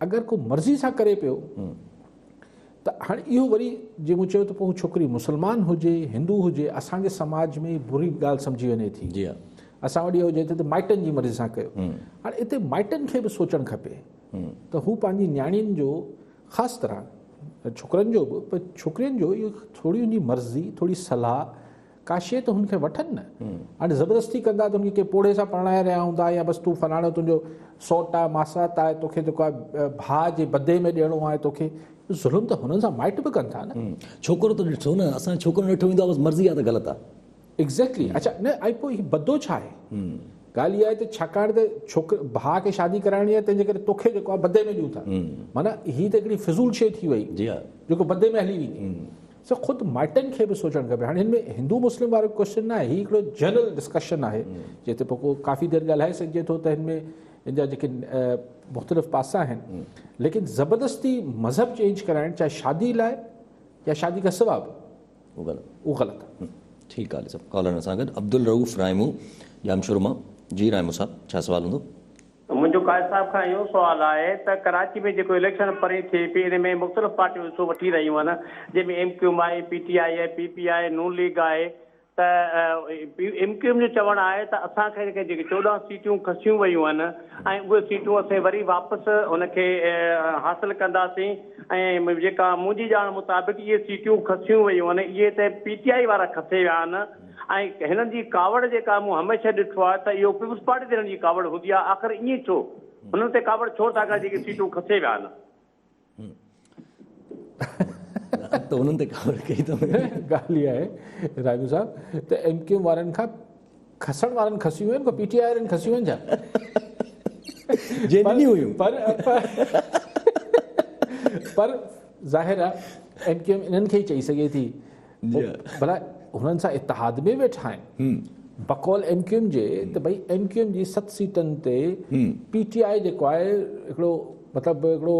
अगरि को मर्ज़ी सां करे पियो त हाणे इहो वरी जीअं मूं चयो त पोइ छोकिरी मुस्लमान हुजे, हिंदू हुजे, असांजे समाज में बुरी ॻाल्हि सम्झी वञे थी। जी हा, असां वटि इहो हुजे त माइटनि जी मर्ज़ी सां कयो। हाणे हिते माइटनि खे बि सोचणु खपे त हू पंहिंजी नियाणियुनि जो, ख़ासि तरह छोकिरनि जो बि, पर छोकिरियुनि जो इहो थोरी हुनजी मर्ज़ी, थोरी सलाह का शइ त हुनखे वठनि न। हाणे ज़बरदस्ती कंदा त हुनखे के पोड़े सां परणाए रहिया हूंदा या बसि तूं फलाणो तुंहिंजो सौटु आहे, मासात आहे, तोखे जेको आहे भाउ जे बदे में ॾियणो आहे, तोखे ज़ुल्म त हुननि सां माइट बि कनि था न। छोकिरो त ॾिठो न, असां छोकिरो ॾिठो ईंदो आहे, बसि मर्ज़ी आहे त ग़लति आहे। एग्ज़ैक्टली। अच्छा न, ऐं पोइ हीउ बदो छा आहे? ॻाल्हि इहा आहे त छाकाणि त भाउ खे शादी कराइणी आहे, तंहिंजे करे तोखे जेको आहे बदे में ॾियूं था, माना हीअ त हिकिड़ी फिज़ूल शइ थी वई। जी हा, जेको बदे में हली वेंदी। सो ख़ुदि माइटनि खे बि सोचणु खपे। हाणे हिन में हिंदू मुस्लिम वारो क्वेश्चन न आहे, हीउ हिकिड़ो जनरल डिस्कशन आहे जिते पोइ को काफ़ी देरि ॻाल्हाए सघिजे थो त हिन में हिन जा जेके मुख़्तलिफ़ पासा आहिनि, लेकिन ज़बरदस्ती मज़हब चेंज कराइणु, चाहे शादी लाइ या शादी खां सवाइ, उहो ग़लति आहे। ठीकु आहे सभु। कॉलर सां गॾु अब्दुल रऊफ़ रायमू जामशोर मां। जी रायमू साहब, छा सुवालु हूंदो? मुंहिंजो काज़ साहिब खां इहो सुवालु आहे त कराची में जेको इलेक्शन परे थिए पई, इन में मुख़्तलिफ़ पार्टियूं हिसो वठी रहियूं आहिनि, जंहिंमें MQM आहे, PTI आहे, PPI, नून लीग आहे। त MQM जो चवणु आहे त असांखे जेके 14 सीटियूं खसियूं वयूं आहिनि ऐं उहे सीटूं असां वरी वापसि हुनखे हासिलु कंदासीं, ऐं जेका मुंहिंजी ॼाण मुताबिक़ इहे सीटियूं खसियूं वयूं आहिनि, इहे त PTI वारा खसे विया आहिनि। ऐं हिननि जी कावड़ जेका मूं हमेशह ॾिठो आहे त इहो पीपुल्स पार्टी ते हिननि जी कावड़ हूंदी आहे। आख़िर ईअं छो? हुननि ते कावड़ छो था कनि जेके सीटूं खसे विया आहिनि? त हुननि ते कावड़ कई अथव। ॻाल्हि इहा आहे राजू साहब त MQM वारनि खां खसण वारनि खसियूं आहिनि, को PTI वारनि खसियूं आहिनि छा? पर ज़ाहिर आहे MQM इन्हनि खे ई चई सघे थी, भला हुननि सां इतिहाद में वेठा आहिनि बकौल MQM जे, त भई MQM जी 7 सीटनि ते PTI जेको आहे हिकिड़ो मतिलबु हिकिड़ो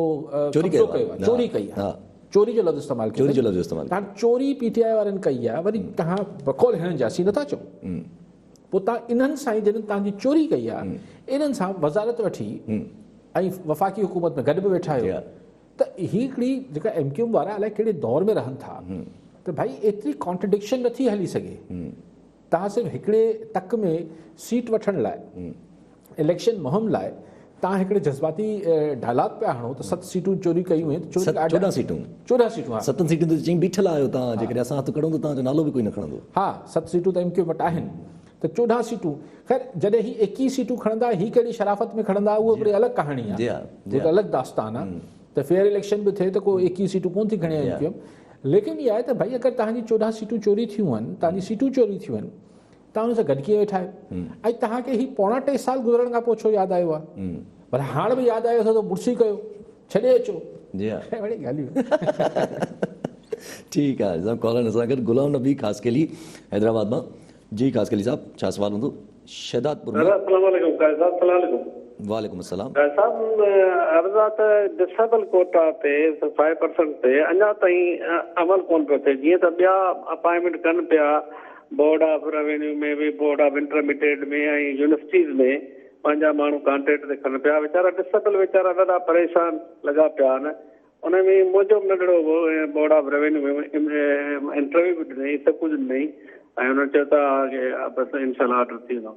चोरी कई आहे। चोरी जो लफ़्ज़ इस्तेमालु कयो, तव्हां चोरी PTI वारनि कई आहे, वरी तव्हां बकौल हिननि जासी नथा चओ। पोइ तव्हां इन्हनि सां ई जिन्हनि तव्हांजी चोरी कई आहे, इन्हनि सां वज़ारत वठी ऐं वफ़ाक़ी हुकूमत में गॾु बि वेठा आहियो, त हीअ हिकिड़ी जेका MQM वारा अलाए कहिड़े दौर में रहनि था, त भाई एतिरी कॉन्ट्रडिक्शन नथी हली सघे। तव्हां सिर्फ़ु हिकिड़े तक में सीट वठण लाइ, इलेक्शन मुहिम लाइ तव्हां हिकिड़े जज़्बाती डायलॉग पिया हणो त 7 सीटूं चोरी कयूं आहिनि, 14 सीटूं 7 सीटूं त चई बीठल आहियो तव्हां, जेकॾहिं असां हथु खणूं त तव्हांजो नालो बि कोई न खणंदो। हा, 7 सीटूं त MQM वटि आहिनि, त 14 सीटूं। ख़ैर जॾहिं ही 21 सीटूं खणंदा, ही कहिड़ी शराफ़त में खणंदा, उहा हिकिड़ी अलॻि कहाणी आहे, उहा अलॻि दास्तान आहे। त फेयर इलेक्शन बि थिए त को 21 सीटूं कोन थी खणे MQM, लेकिन इहा आहे त भई अगरि तव्हांजी 14 सीटूं चोरी थियूं आहिनि, तव्हांजी सीटूं चोरी थियूं आहिनि, तव्हां हुन सां गॾु कीअं वेठा आहियो? ऐं तव्हांखे ही 2.5 साल गुज़रण खां पोइ छो यादि आयो आहे? पर हाणे बि यादि आयो त मुड़सी कयो, छॾे अचो। ठीकु आहे। कॉलर सां गॾु गुलाम नबी ख़ासकेली हैदराबाद मां। जी ख़ासकेली साहब, छा सुवालु हूंदो? शहदादपुर में। वालेकुम अस्सलाम। डिसेबल कोटा ते 5% ते अञा ताईं अमल कोन पियो थिए, जीअं त ॿिया अपॉइंटमेंट कनि पिया, बोर्ड ऑफ रेवेन्यू में बि, बोर्ड ऑफ इंटरमीडिएट में ऐं यूनिवर्सिटीज़ में पंहिंजा माण्हू कॉन्ट्रेक्ट ते खणनि पिया। वीचारा डिसेबल वीचारा ॾाढा परेशान लॻा पिया आहिनि। उन में मुंहिंजो नंढड़ो बोर्ड ऑफ रेवेन्यू में इंटरव्यू बि ॾिनई, सभु कुझु ॾिनई ऐं हुन चयो था की बसि इनशाला ऑर्डर थी वेंदो।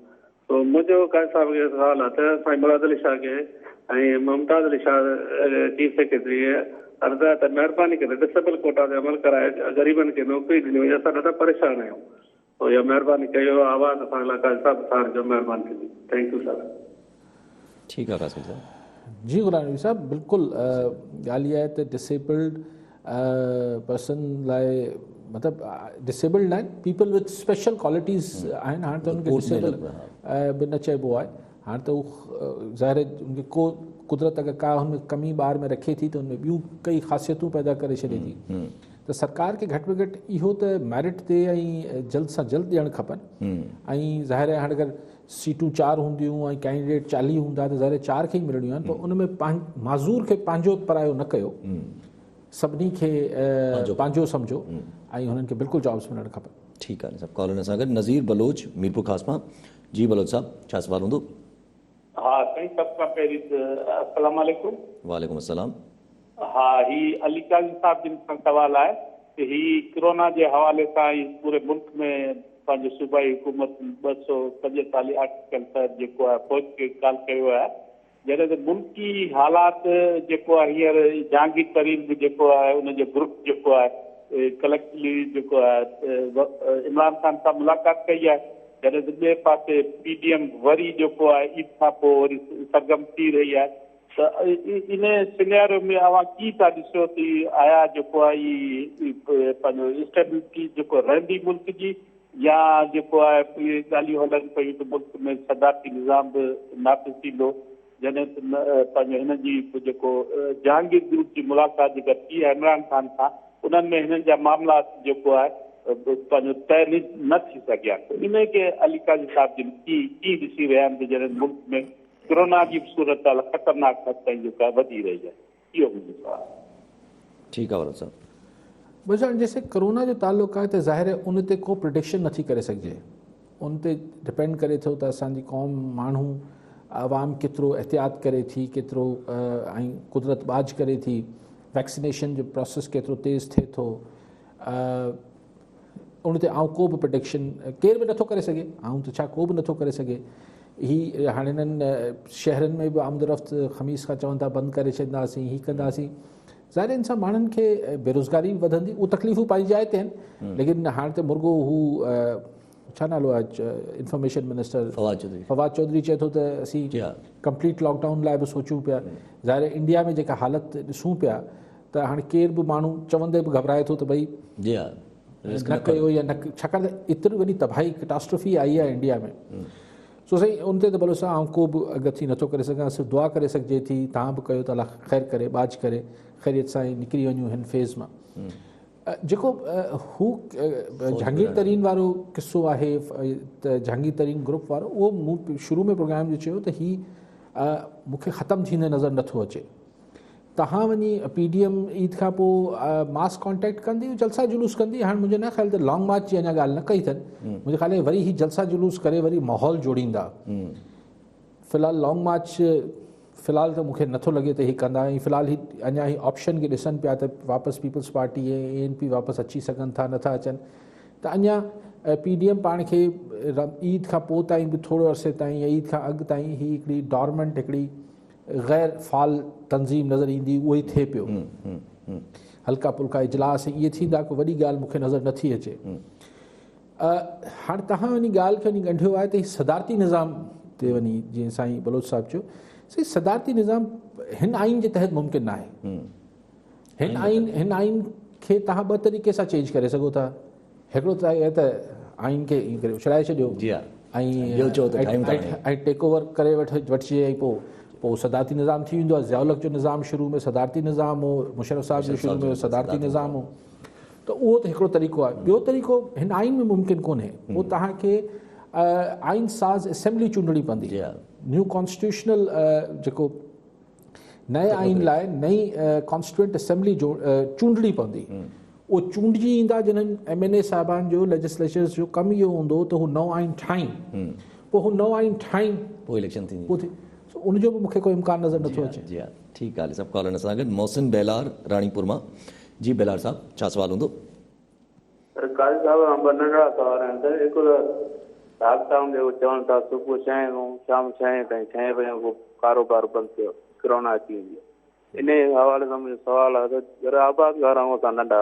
तो मुंहिंजो काज़ी साहब खे सवाल आहे त साईं मुराद अली शाह खे ऐं मुमताज़ अली शाह चीफ सेक्रेटरी अर्ज़ु आहे त महिरबानी करे डिसेबल कोटा ते अमल कराए ग़रीबनि खे नौकिरी ॾिनी वई। असां ॾाढा परेशान आहियूं, तो इहा महिरबानी कयो, आवाज़ असां लाइ काज़ी साहब साण जो महिरबानी थींदी। Thank U sir. ठीकु आहे कासिम साहब। जी गुलाम नबी साहब, बिल्कुलु ॻाल्हि इहा आहे त डिसेबल्ड पर्सन लाइ मतिलबु डिसेबल्ड न आहिनि, पीपल विथ स्पेशल क्वालिटीज़ आहिनि। हाणे त उनखे डिसेबल बि न चइबो आहे। हाणे त उहो ज़ाहिर उनखे को कुदरत अगरि का हुन कमी ॿार में रखे थी त हुनमें ॿियूं कई ख़ासियतूं पैदा करे छॾे थी। त सरकार खे घटि में घटि इहो त मेरिट ते ऐं जल्द सां जल्द ॾियणु खपनि। ऐं ज़ाहिर आहे हाणे अगरि सीटूं 4 हूंदियूं ऐं कैंडिडेट 40 हूंदा त ज़ाहिर 4 खे ई मिलणियूं आहिनि, पर उन में माज़ूर खे पंहिंजो परायो न कयो, सभिनी खे पंहिंजो सम्झो ऐं हुननि खे बिल्कुलु जॉब्स मिलणु खपनि। ठीकु आहे सभु। कॉल सां गॾु नज़ीर बलोच मीरपुर ख़ास मां। जी बलोच साहब, छा सवाल हूंदो? हा साईं, सभ खां पहिरीं त अस्सलाम वालेकुम। वालेकुम अस्सलाम। हा, ही अली काज़ी साहब जिन सां सवाल आहे कि ही कोरोना जे हवाले सां ही पूरे मुल्क में पंहिंजे सूबाई हुकूमत 245 आर्टिकल तहत जेको आहे फ़ौज खे कॉल कयो आहे, जॾहिं त मुल्की हालात जेको आहे हींअर जहांगीर तरीन बि जेको आहे उनजो ग्रुप जेको आहे कलेक्टिवली जेको आहे इमरान ख़ान सां मुलाक़ात कई आहे, जॾहिं त ॿिए पासे PDM वरी जेको आहे ईद खां पोइ वरी सरगर्म थी रही आहे। त इन सिनेरियो में अव्हां कीअं था ॾिसो थी, आया जेको आहे पंहिंजो स्टेबिलिटी जेको रहंदी मुल्क जी, या जेको आहे इहे ॻाल्हियूं हलनि पियूं त मुल्क में सदारती निज़ाम बि नाफ़िज़ थींदो, जॾहिं त पंहिंजो हिन जी जेको जहांगीर ग्रुप जी मुलाक़ात जेका थी आहे इमरान ख़ान सां, उन्हनि में हिननि जा मामला जेको आहे पंहिंजो तय न थी सघिया। इन खे अली काज़ी साहब जिन कीअं ॾिसी रहिया आहिनि जॾहिं मुल्क में कोरोना जी सूरत हाल ख़तरनाक हद ताईं जेका वधी रही आहे? इहो मुंहिंजो सवाल आहे। ठीकु आहे वरो साहब। बस जैसे कोरोना जो ताल्लुक़ आहे त ज़ाहिर आहे उन ते को प्रिडिक्शन नथी करे सघिजे, उन ते डिपेंड करे थो त असांजी क़ौम माण्हू आवाम केतिरो एहतियात करे थी, केतिरो ऐं कुदरत बाज करे थी, वैक्सीनेशन जो प्रोसेस केतिरो तेज़ थिए थो, उन ते आउं को बि प्रिडिक्शन केर बि नथो करे सघे। आउं त छा को बि नथो करे सघे। ही हाणे हिननि शहरनि में बि आमदरफ़्त ख़मीस खां चवनि था बंदि करे छॾींदासीं, हीअ कंदासीं। ज़ाहिर इन सां माण्हुनि खे बेरोज़गारी बि वधंदी, उहे तकलीफ़ूं पंहिंजी जाइ ते आहिनि, लेकिन हाणे त मुर्गो हू छा नालो आहे इंफॉर्मेशन मिनिस्टर फवाद चौधरी चए थो त असीं कंप्लीट लॉकडाउन लाइ बि सोचूं पिया। ज़ाहिर इंडिया में जेका हालत ॾिसूं पिया त हाणे केर बि माण्हू चवंदे बि घबराए थो त भई न कयो या न, छाकाणि त एतिरी वॾी तबाही कैटास्ट्रोफी आई आहे इंडिया में। सो सही उन ते त भलो सां आउं को बि अॻिती नथो करे सघां, सिर्फ़ु दुआ करे सघिजे थी तव्हां बि कयो त अलाह ख़ैरु करे, बाज करे, ख़ैरियत सां ई निकिरी वञूं हिन फेज़ मां। जेको हू जहांगीर तरीन वारो किस्सो आहे त जहांगीर तरीन ग्रुप वारो, उहो मूं शुरू में प्रोग्राम जो चयो त हीउ मूंखे ख़तमु थींदे नज़र नथो अचे। तव्हां वञी PDM ईद खां पोइ मास कॉन्टेक्ट कंदी, जलसा जुलूस कंदी। हाणे मुंहिंजो न ख़्याल त लॉन्ग मार्च जी अञा ॻाल्हि न कई अथनि, मुंहिंजे ख़्याल में वरी ही जलसा जुलूस करे वरी माहौल जोड़ींदा। फ़िलहालु लॉन्ग मार्च फ़िलहालु त मूंखे नथो लॻे त हीअ कंदा, ऐं फ़िलहालु ही अञा ही ऑप्शन खे ॾिसनि पिया त वापसि पीपल्स पार्टी ऐं ANP वापसि अची सघनि था नथा अचनि, त अञा PDM पाण खे ईद खां पोइ ताईं बि थोरो अरसे ताईं या ईद खां अॻु ताईं ही हिकिड़ी डॉर्मेंट हिकिड़ी गैर फ़ाल तंज़ीम नज़र ईंदी, उहो ई थिए पियो। हल्का फुल्का इजलास इहे थींदा, को वॾी ॻाल्हि मूंखे नज़र नथी अचे। हाणे तव्हां वञी ॻाल्हि खे वञी ॻंढियो आहे त हीउ सदारती निज़ाम ते वञी, जीअं साईं बलोच साहिबु चयो, सही सदारती निज़ाम हिन आइन जे तहत मुमकिन न आहे। हिन आइन खे तव्हां ॿ तरीक़े सां चेंज करे सघो था। हिकिड़ो त आहे त आइन खे ईअं करे उछलाए छॾियो ऐं टेक ओवर करे वठिजे, ऐं पोइ सदारती निज़ाम थी वेंदो आहे। ज़ियाउल हक़ जो निज़ाम शुरू में सदारती निज़ाम हो, मुशर्रफ साहब जो शुरू में सदारती निज़ाम हो, त उहो त हिकिड़ो तरीक़ो आहे। ॿियो तरीक़ो हिन आइन में मुमकिन कोन्हे, पोइ तव्हांखे आइन साज़ असेंबली चूंडणी पवंदी। न्यू कॉन्स्टिट्यूशनल जेको नए आइन लाइ नई कॉन्स्टिट्यूएंट असेंबली जो चूंडणी पवंदी। उहो चूंडजी ईंदा जिन्हनि MNA साहिबान जो लेजिस्लेचर्स जो कमु इहो हूंदो त हू नओं आइन ठाहिनि, पोइ हू नओं आइन ठाहिनि, पोइ इलेक्शन थींदी। उनजो बि मूंखे कोई इम्कान नज़र नथो अचे। जी हाँ, ठीकु आहे। सभु कॉलर सां गॾु मोहसिन बेलार राणीपुर मां। जी बेलार साहब, छा सवाल हूंदो? काजी साहब, ॿ नंढड़ा सवाल आहिनि सर। हिकु त लॉकडाउन जेको चवनि था सुबुह 6 खां शाम 6 ताईं 6 बजे को कारोबार बंदि थियो, कोरोना अची वेंदी, इन हवाले सां मुंहिंजो सवाल आहे त घर आबाद घर ऐं असां नंढा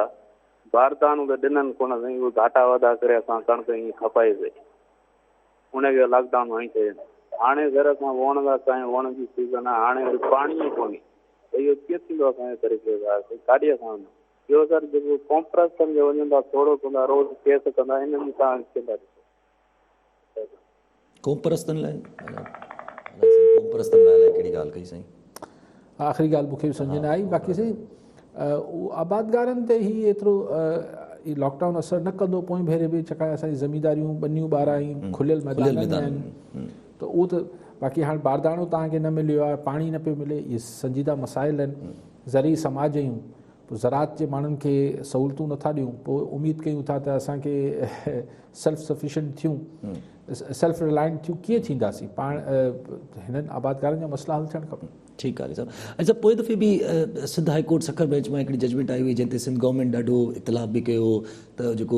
बारदानूं त ॾिननि कोन साईं, उहे घाटा वाधा करे असां कणिक ईअं खपाइसीं, उनखे लॉकडाउन हणी कयो। हाणे घर असां वण था कयूं, वण जी सीज़न आहे, हाणे वरी पाणी ई कोन्हे, त इहो कीअं थींदो असांजे तरीक़े सां? काॾे असां वञूं? ॿियो सर, जेको कॉम्प्रेसर में वञनि था थोरो कंदा, रोज़ केस कंदा, इन में तव्हां कंदा कोमपरस्तनि लाइ कोमपरस्तनि लाइ कहिड़ी ॻाल्हि कई साईं? आख़िरी ॻाल्हि मूंखे बि सम्झ न आई। बाक़ी साईं आबादगारनि ते ही एतिरो लॉकडाउन असरु न कंदो पोइ भेरे बि, छाकाणि असांजी ज़मीदारियूं बनियूं ॿारहं खुलियल मैदान आहिनि, त उहो त बाक़ी हाणे बारदानो तव्हांखे न मिलियो आहे, पाणी न पियो मिले, इहे संजीदा मसाइल आहिनि। ज़रूरी समाज जूं पोइ ज़रात जे माण्हुनि खे सहूलियतूं नथा ॾियूं, पोइ उमेदु कयूं था त असांखे सेल्फ सफिशिएंट थियूं, सेल्फ रिलायंट थियूं, कीअं थींदासीं? पाण हिननि आबादगारनि जा मसइला हल थियणु खपनि। ठीकु आहे साहब। अच्छा, पोइ दफ़े बि Sindh high court Sukkur bench मां हिकिड़ी जजमेंट आई हुई जंहिं ते सिंध गवर्नमेंट ॾाढो इख़्तिलाफ़ बि कयो त जेको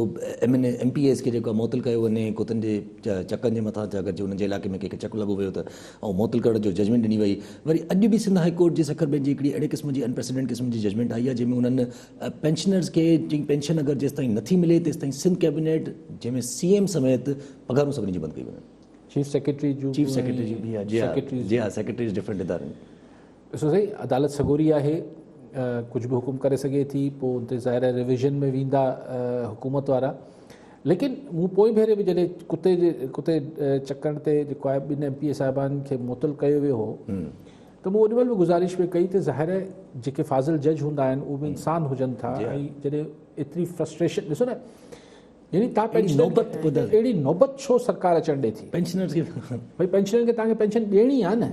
MPS खे जेको मुअतल कयो वञे कुतनि जे चकनि जे मथां, अगरि जो हुनजे इलाइक़े में कंहिंखे चक लॻो वियो त ऐं मुअतल करण जो जजमेंट ॾिनी वई। वरी अॼु बि सिंध हाई कोर्ट जी सखर बेंच जी हिकिड़ी अहिड़े क़िस्म जी अनप्रेसिडेंट क़िस्म जी जजमेंट आई आहे जंहिंमें उन्हनि पेंशनर्स खे पेंशन अगरि जेसिताईं नथी मिले तेसिताईं सिंध कैबिनेट जंहिंमें CM समेत पघारूं सभिनी जी बंदि कई वञनि। चीफ सेक्रेटरी जी बि आहे। जी हा, सेक्रेटरीज़ डिफरेंट इदारनि। ॾिसो साईं, अदालत सगोरी आहे, कुझु बि हुकुम करे सघे थी, पोइ उते ज़ाहिर रिविज़न में वेंदा हुकूमत वारा। लेकिन मूं पोइ भेरे बि जॾहिं कुते चकनि ते जेको आहे ॿिनि MPA साहिबान खे मुअतल कयो वियो हो, त मूं ओॾी महिल बि गुज़ारिश बि कई त ज़ाहिर जेके फाज़िल जज हूंदा आहिनि उहे बि इंसान हुजनि था, ऐं जॾहिं एतिरी फ्रस्ट्रेशन ॾिसो न, यानी तव्हां अहिड़ी नौबत छो सरकार अचणु ॾे थी पेंशनर्स खे? भई पेंशनर खे तव्हांखे पेंशन ॾियणी आहे न,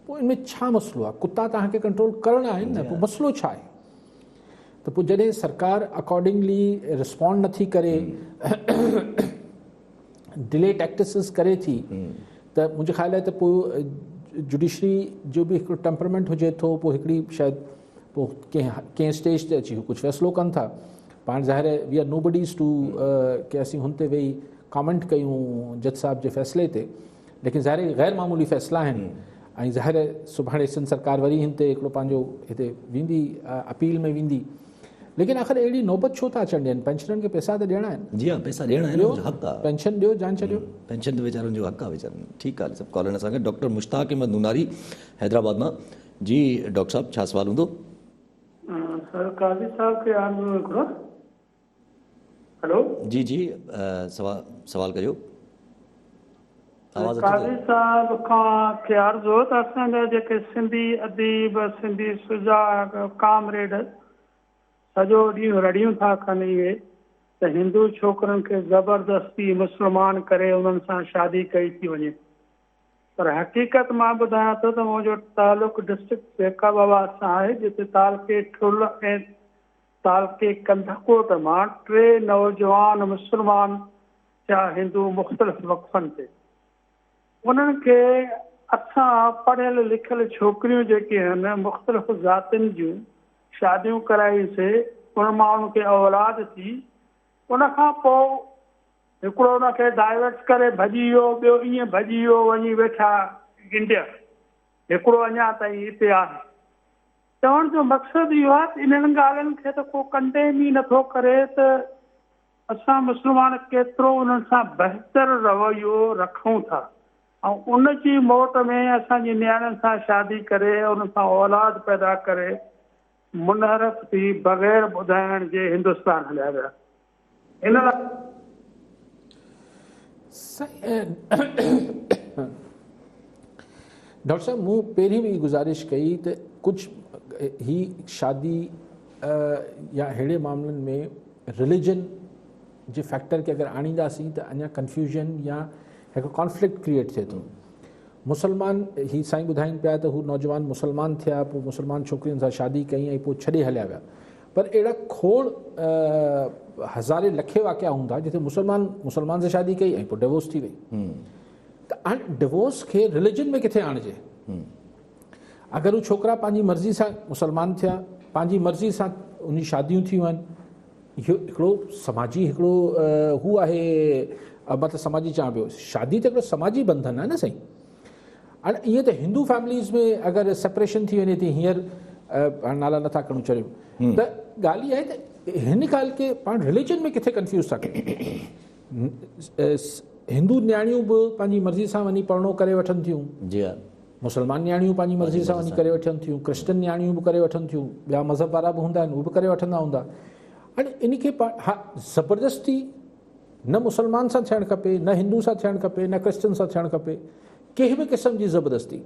पोइ इनमें छा मसइलो आहे? कुता तव्हांखे कंट्रोल करणा आहिनि न, पोइ मसइलो छा आहे? त पोइ जॾहिं सरकार अकॉर्डिंगली रिस्पॉन्ड नथी करे, डिले टैक्टिसिस करे थी, त मुंहिंजे ख़्याल आहे त पोइ जुडिशरी जो बि हिकिड़ो टेम्परमेंट हुजे थो, पोइ हिकिड़ी शायदि पोइ कंहिं स्टेज ते अची कुझु फ़ैसिलो कनि था। पाण ज़ाहिर वी आर नो बडीज़ टू की असीं हुन ते वेही कॉमेंट कयूं जज साहिब जे फ़ैसिले ते, लेकिन ज़ाहिर गैर मामूली फ़ैसिला आहिनि। ऐं ज़ाहिर सुभाणे सिंध सरकार वरी हिन ते हिकिड़ो पंहिंजो हिते वेंदी, अपील में वेंदी, लेकिन आख़िर अहिड़ी नौबत छो था अचनि ॾियनि? पेंशनरनि खे पैसा त ॾियणा आहिनि। जी हाँ, पैसा ॾियणा आहिनि, हक़ आहे, पेंशन ॾियो, जान छॾियो, पेंशन त वीचारनि जो हक़ आहे वीचारनि। ठीकु आहे। सभु कॉलर सां गॾु डॉक्टर मुश्ताक अहमद नूनारी हैदराबाद मां। जी डॉक्टर साहब, छा सवाल हूंदो? सर काज़ी साहब खे हिकिड़ो हेलो। जी सवाल कयो। काज़ी साहब खां खे अर्ज़ु हो त असांजा जेके सिंधी अदीब, सिंधी सुजाॻ, कामरेड सॼो ॾींहुं रड़ियूं था कनि इहे त हिंदू छोकिरनि खे ज़बरदस्ती मुस्लमान करे उन्हनि सां शादी कई थी वञे, पर हक़ीक़त मां ॿुधायां थो त मुंहिंजो तालुक डिस्ट्रिक्ट बेकाबाद सां आहे, जिते तालके ठुल ऐं तालके कंधकोट मां 3 नौजवान मुस्लमान या हिंदू मुख़्तलिफ़ वक़फ़नि ते उन्हनि खे असां पढ़ियल लिखियल छोकिरियूं जेके आहिनि मुख़्तलिफ़ ज़ातियुनि जूं शादियूं कराईसीं, उन मां उनखे औलाद थी, उनखां पोइ हिकिड़ो उनखे डाइवर्ट करे भॼी वियो, ॿियो ईअं भॼी वियो, वञी वेठा इंडिया, हिकिड़ो अञा ताईं हिते आहे। चवण जो मक़सदु इहो आहे त इन्हनि ॻाल्हियुनि खे त को कंडेम ई नथो करे त असां मुस्लमान केतिरो उन्हनि सां बहितर रवैयो रखूं था, ऐं उनजी मौत में असांजी नियाणियुनि सां शादी करे उन सां औलाद पैदा करे मुनहरफ़ थी बग़ैर ॿुधाइण जे हिंदुस्तान हलिया विया। इन लाइ डॉक्टर साहब, मूं पहिरीं बि गुज़ारिश कई त कुझु ही शादी या अहिड़े मामलनि में रिलीजन जे फैक्टर खे अगरि आणींदासीं त अञा कन्फ्यूजन या हिकु कॉन्फ्लिक्ट क्रिएट थिए थो। मुसलमान ही साईं ॿुधाइनि पिया त हू नौजवान मुसलमान थिया, पोइ मुसलमान छोकिरियुनि सां शादी कई ऐं पोइ छॾे हलिया विया, पर अहिड़ा खोड़ हज़ारे लखे वाक़िया हूंदा जिते मुसलमान सां शादी कई ऐं पोइ डिवोर्स थी वई। त हाणे डिवोर्स खे रिलीजन में किथे आणिजे? अगरि हू छोकिरा पंहिंजी मर्ज़ी सां मुस्लमान थिया, पंहिंजी मर्ज़ी सां उन शादियूं थियूं आहिनि, इहो हिकिड़ो समाजी हिकिड़ो हू आहे, मतिलबु समाजी चवां पियो, शादी त हिकिड़ो समाजी बंधन आहे न साईं। हाणे ईअं त हिंदू फैमिलीज़ में अगरि सेपरेशन थी वञे थी, हींअर नाला नथा खणूं चरियो, त ॻाल्हि इहा आहे त हिन ॻाल्हि खे पाण रिलीजन में किथे कंफ्यूज़ था कयूं। हिंदू न्याणियूं बि पंहिंजी मर्ज़ी सां वञी पढ़णो करे वठनि थियूं, जी हा, मुस्लमान न्याणियूं पंहिंजी मर्ज़ी सां वञी करे वठनि थियूं, क्रिश्चन न्याणियूं बि करे वठनि थियूं, ॿिया मज़हब वारा बि हूंदा आहिनि उहे बि करे वठंदा हूंदा। हाणे इन खे हा ज़बरदस्ती न मुस्लमान सां थियणु खपे, न हिंदू सां थियणु खपे, न क्रिश्चन सां थियणु खपे, कंहिं बि क़िस्म जी ज़बरदस्ती,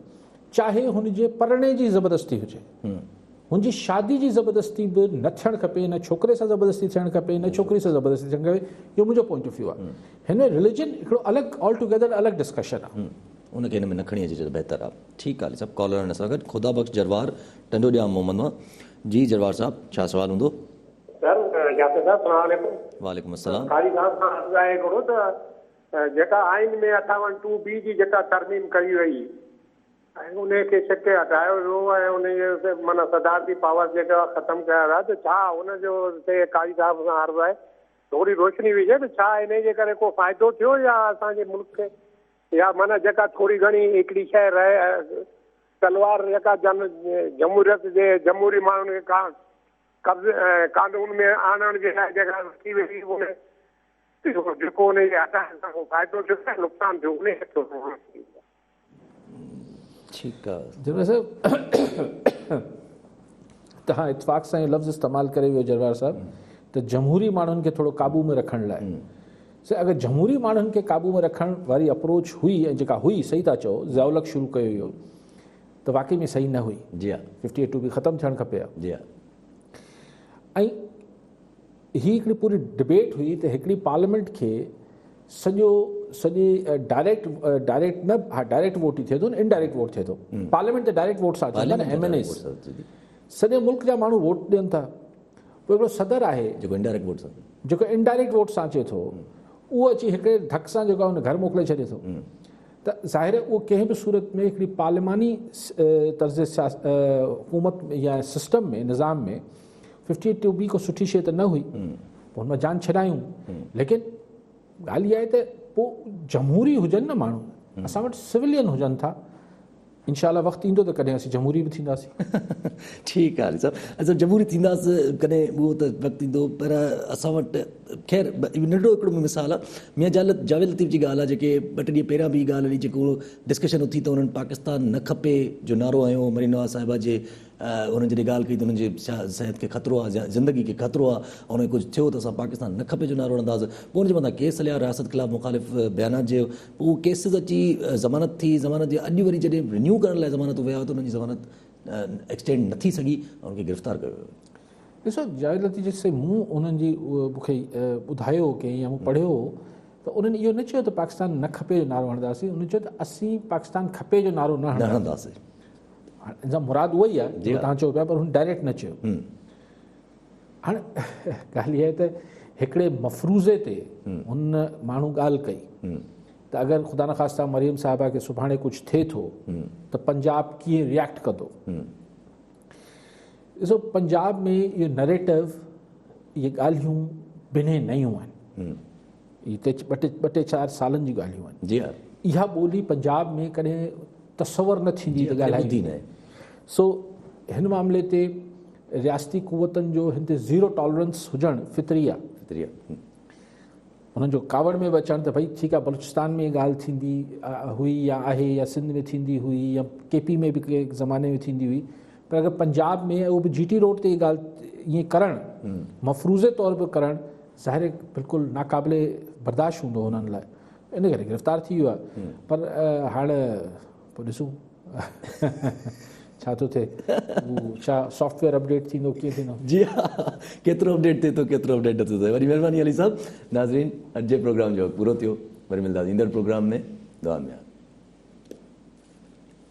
चाहे हुनजे पढ़णे जी ज़बरदस्ती हुजे, हुनजी शादी जी ज़बरदस्ती बि न थियणु खपे, न छोकिरे सां ज़बरदस्ती थियणु खपे, न छोकिरी सां ज़बरदस्ती थियणु खपे। इहो मुंहिंजो पॉइंट ऑफ व्यू आहे। हिन में रिलीजन हिकिड़ो अलॻि ऑल टुगेदर अलॻि डिस्कशन आहे, उनखे हिन में न खणी अचे त बहितर आहे। ठीकु आहे, सभु कॉलर आहिनि असां गॾु। ख़ुदा बख़्श जरवार टंडो ॼाम मोहम्मद मां। जी जरवार साहब, छा सवाल हूंदो? सर जाफ़र साहब अस्सलाम वालेकुम। वालेकुम अस्सलाम। कारी साहब खां अर्ज़ु आहे हिकिड़ो त जेका आइन में 58(2)(b) जी जेका तरमीम कई वई ऐं उनखे छिके हटायो वियो ऐं उनजे माना सदारती पावर जेका ख़तमु कया विया, त छा हुनजो ते कारी साहब सां अर्ज़ु आहे थोरी रोशनी विझे त छा इन जे करे को फ़ाइदो थियो या असांजे मुल्क खे, या माना जेका थोरी घणी हिकिड़ी शइ रहे तलवार जेका जमहूरियत जे जमहूरी माण्हुनि खे कानून में आणण जे लाइ जेका थी वई जेको उनखे हटाइण सां को फ़ाइदो थियो न नुक़सानु थियो उनखे थियो। ठीकु आहे जरवार साहब, तव्हां इतफ़ाक़ सां इहो लफ़्ज़ इस्तेमालु करे वियो जरवार साहब त जमहूरी माण्हुनि खे थोरो क़ाबू में रखण लाइ। अगरि जमहूरी माण्हुनि खे क़ाबू में रखण वारी अप्रोच हुई ऐं जेका हुई सही था चओ, ज़ियाउल हक़ शुरू कयो हुयो त वाक़ई में सही न हुई। जी हा, 58(2) ख़तमु थियणु खपे। जी हा, ऐं ही हिकिड़ी पूरी डिबेट हुई त हिकिड़ी पार्लियामेंट खे सॼी डायरेक्ट न, हा डायरेक्ट वोट ई थिए थो न, इनडायरेक्ट वोट थिए थो। पार्लियामेंट त डायरेक्ट वोट सां थिए न, MNA सॼे मुल्क जा माण्हू वोट ॾियनि था। पोइ हिकिड़ो सदर आहे जेको इनडायरेक्ट वोट सां, जेको इनडायरेक्ट वोट सां अचे थो, उहो अची हिकिड़े धक सां जेको आहे हुन घर मोकिले छॾे थो। त ज़ाहिर उहो कंहिं बि सूरत में हिकिड़ी पार्लिमानी तर्ज़ हुकूमत या सिस्टम में निज़ाम में 58(2)(b) को सुठी शइ त न हुई, पोइ हुन मां जान छॾायूं। लेकिन ॻाल्हि इहा आहे त पोइ जमहूरी हुजनि न माण्हू, असां वटि सिविलियन हुजनि था। इंशाअल्लाह वक़्तु ईंदो त कॾहिं असीं जमहूरी बि थींदासीं। ठीकु आहे सर, असां जमहूरी थींदासीं कॾहिं, उहो त वक़्तु ईंदो। पर असां वटि ख़ैर नंढो हिकिड़ो मिसाल आहे, मियां जावेद लतीफ़ जी ॻाल्हि आहे, जेके 2 ॾींहं पहिरियां बि ॻाल्हि हली, जेको डिस्कशन उथी त उन्हनि पाकिस्तान न खपे जो नारो आयो मरीम नवाज़ साहिबा जे, उन्हनि जॾहिं ॻाल्हि कई त उन्हनि जे सिहत खे ख़तरो आहे, ज़िंदगी खे ख़तरो आहे, ऐं उनखे कुझु थियो त असां पाकिस्तान न खपे जो नारो हणंदासीं। पोइ हुनजे मथां केस हलिया, रियासत ख़िलाफ़ु मुख़ालिफ़ बयानात जे, पोइ केसिस अची ज़मानत थी, ज़मानत जे अॼु वरी जॾहिं रिन्यू करण लाइ ज़मानत विया त उन्हनि जी ज़मानत एक्सटेंड न थी सघी ऐं उनखे गिरफ़्तार कयो वियो। ॾिसो जावेद लतीफ़ जैसे मूं उन्हनि जी मूंखे ॿुधायो कंहिं या मूं पढ़ियो त उन्हनि इहो न चयो त पाकिस्तान न खपे जो नारो हणंदासीं, उन्हनि चयो त असीं पाकिस्तान खपे जो नारो न हणंदासीं। इन सां मुराद उहो ई आहे जेको तव्हां चयो पिया, पर हुन डायरेक्ट न चयो। हाणे ॻाल्हि इहा आहे त हिकिड़े मफ़रूज़े ते हुन माण्हू ॻाल्हि कई त अगरि ख़ुदा न ख़ास्ता मरियम साहिबा खे सुभाणे कुझु थिए थो त पंजाब कीअं रिएक्ट कंदो। ॾिसो पंजाब में इहो नरेटिव, इहे ॻाल्हियूं ॿिन्ही नयूं आहिनि, इहे 2-4 सालनि जी ॻाल्हियूं आहिनि। जी हा, इहा ॿोली पंजाब में कॾहिं तसवर न थींदी त ॻाल्हाईंदी न। सो हिन मामले ते रियासती क़ुवतनि जो हिन ते ज़ीरो टॉलरेंस हुजणु फितरी आहे। हुननि जो कावड़ में बि अचनि त भई ठीकु आहे, बलूचिस्तान में ॻाल्हि थींदी हुई या आहे, या सिंध में थींदी हुई, या KP में बि कंहिं ज़माने में थींदी हुई, पर अगरि पंजाब में उहो बि GT रोड ते ॻाल्हि ईअं करणु, मफ़रूज़े तौर पे करणु, ज़ाहिर बिल्कुलु नाक़ाबिले बर्दाश्त हूंदो हुननि लाइ, इन करे गिरफ़्तार थी वियो आहे। पर हाणे पोइ ॾिसूं छा थो थिए, छा सॉफ्टवेयर अपडेट थींदो, कीअं थींदो। जी हा, केतिरो अपडेट थिए थो, केतिरो अपडेट नथो थिए। वरी महिरबानी अली साहब। नाज़रीन, अॼु जे प्रोग्राम जो पूरो थियो, वरी मिलंदासीं ईंदड़ प्रोग्राम में। दुआ में।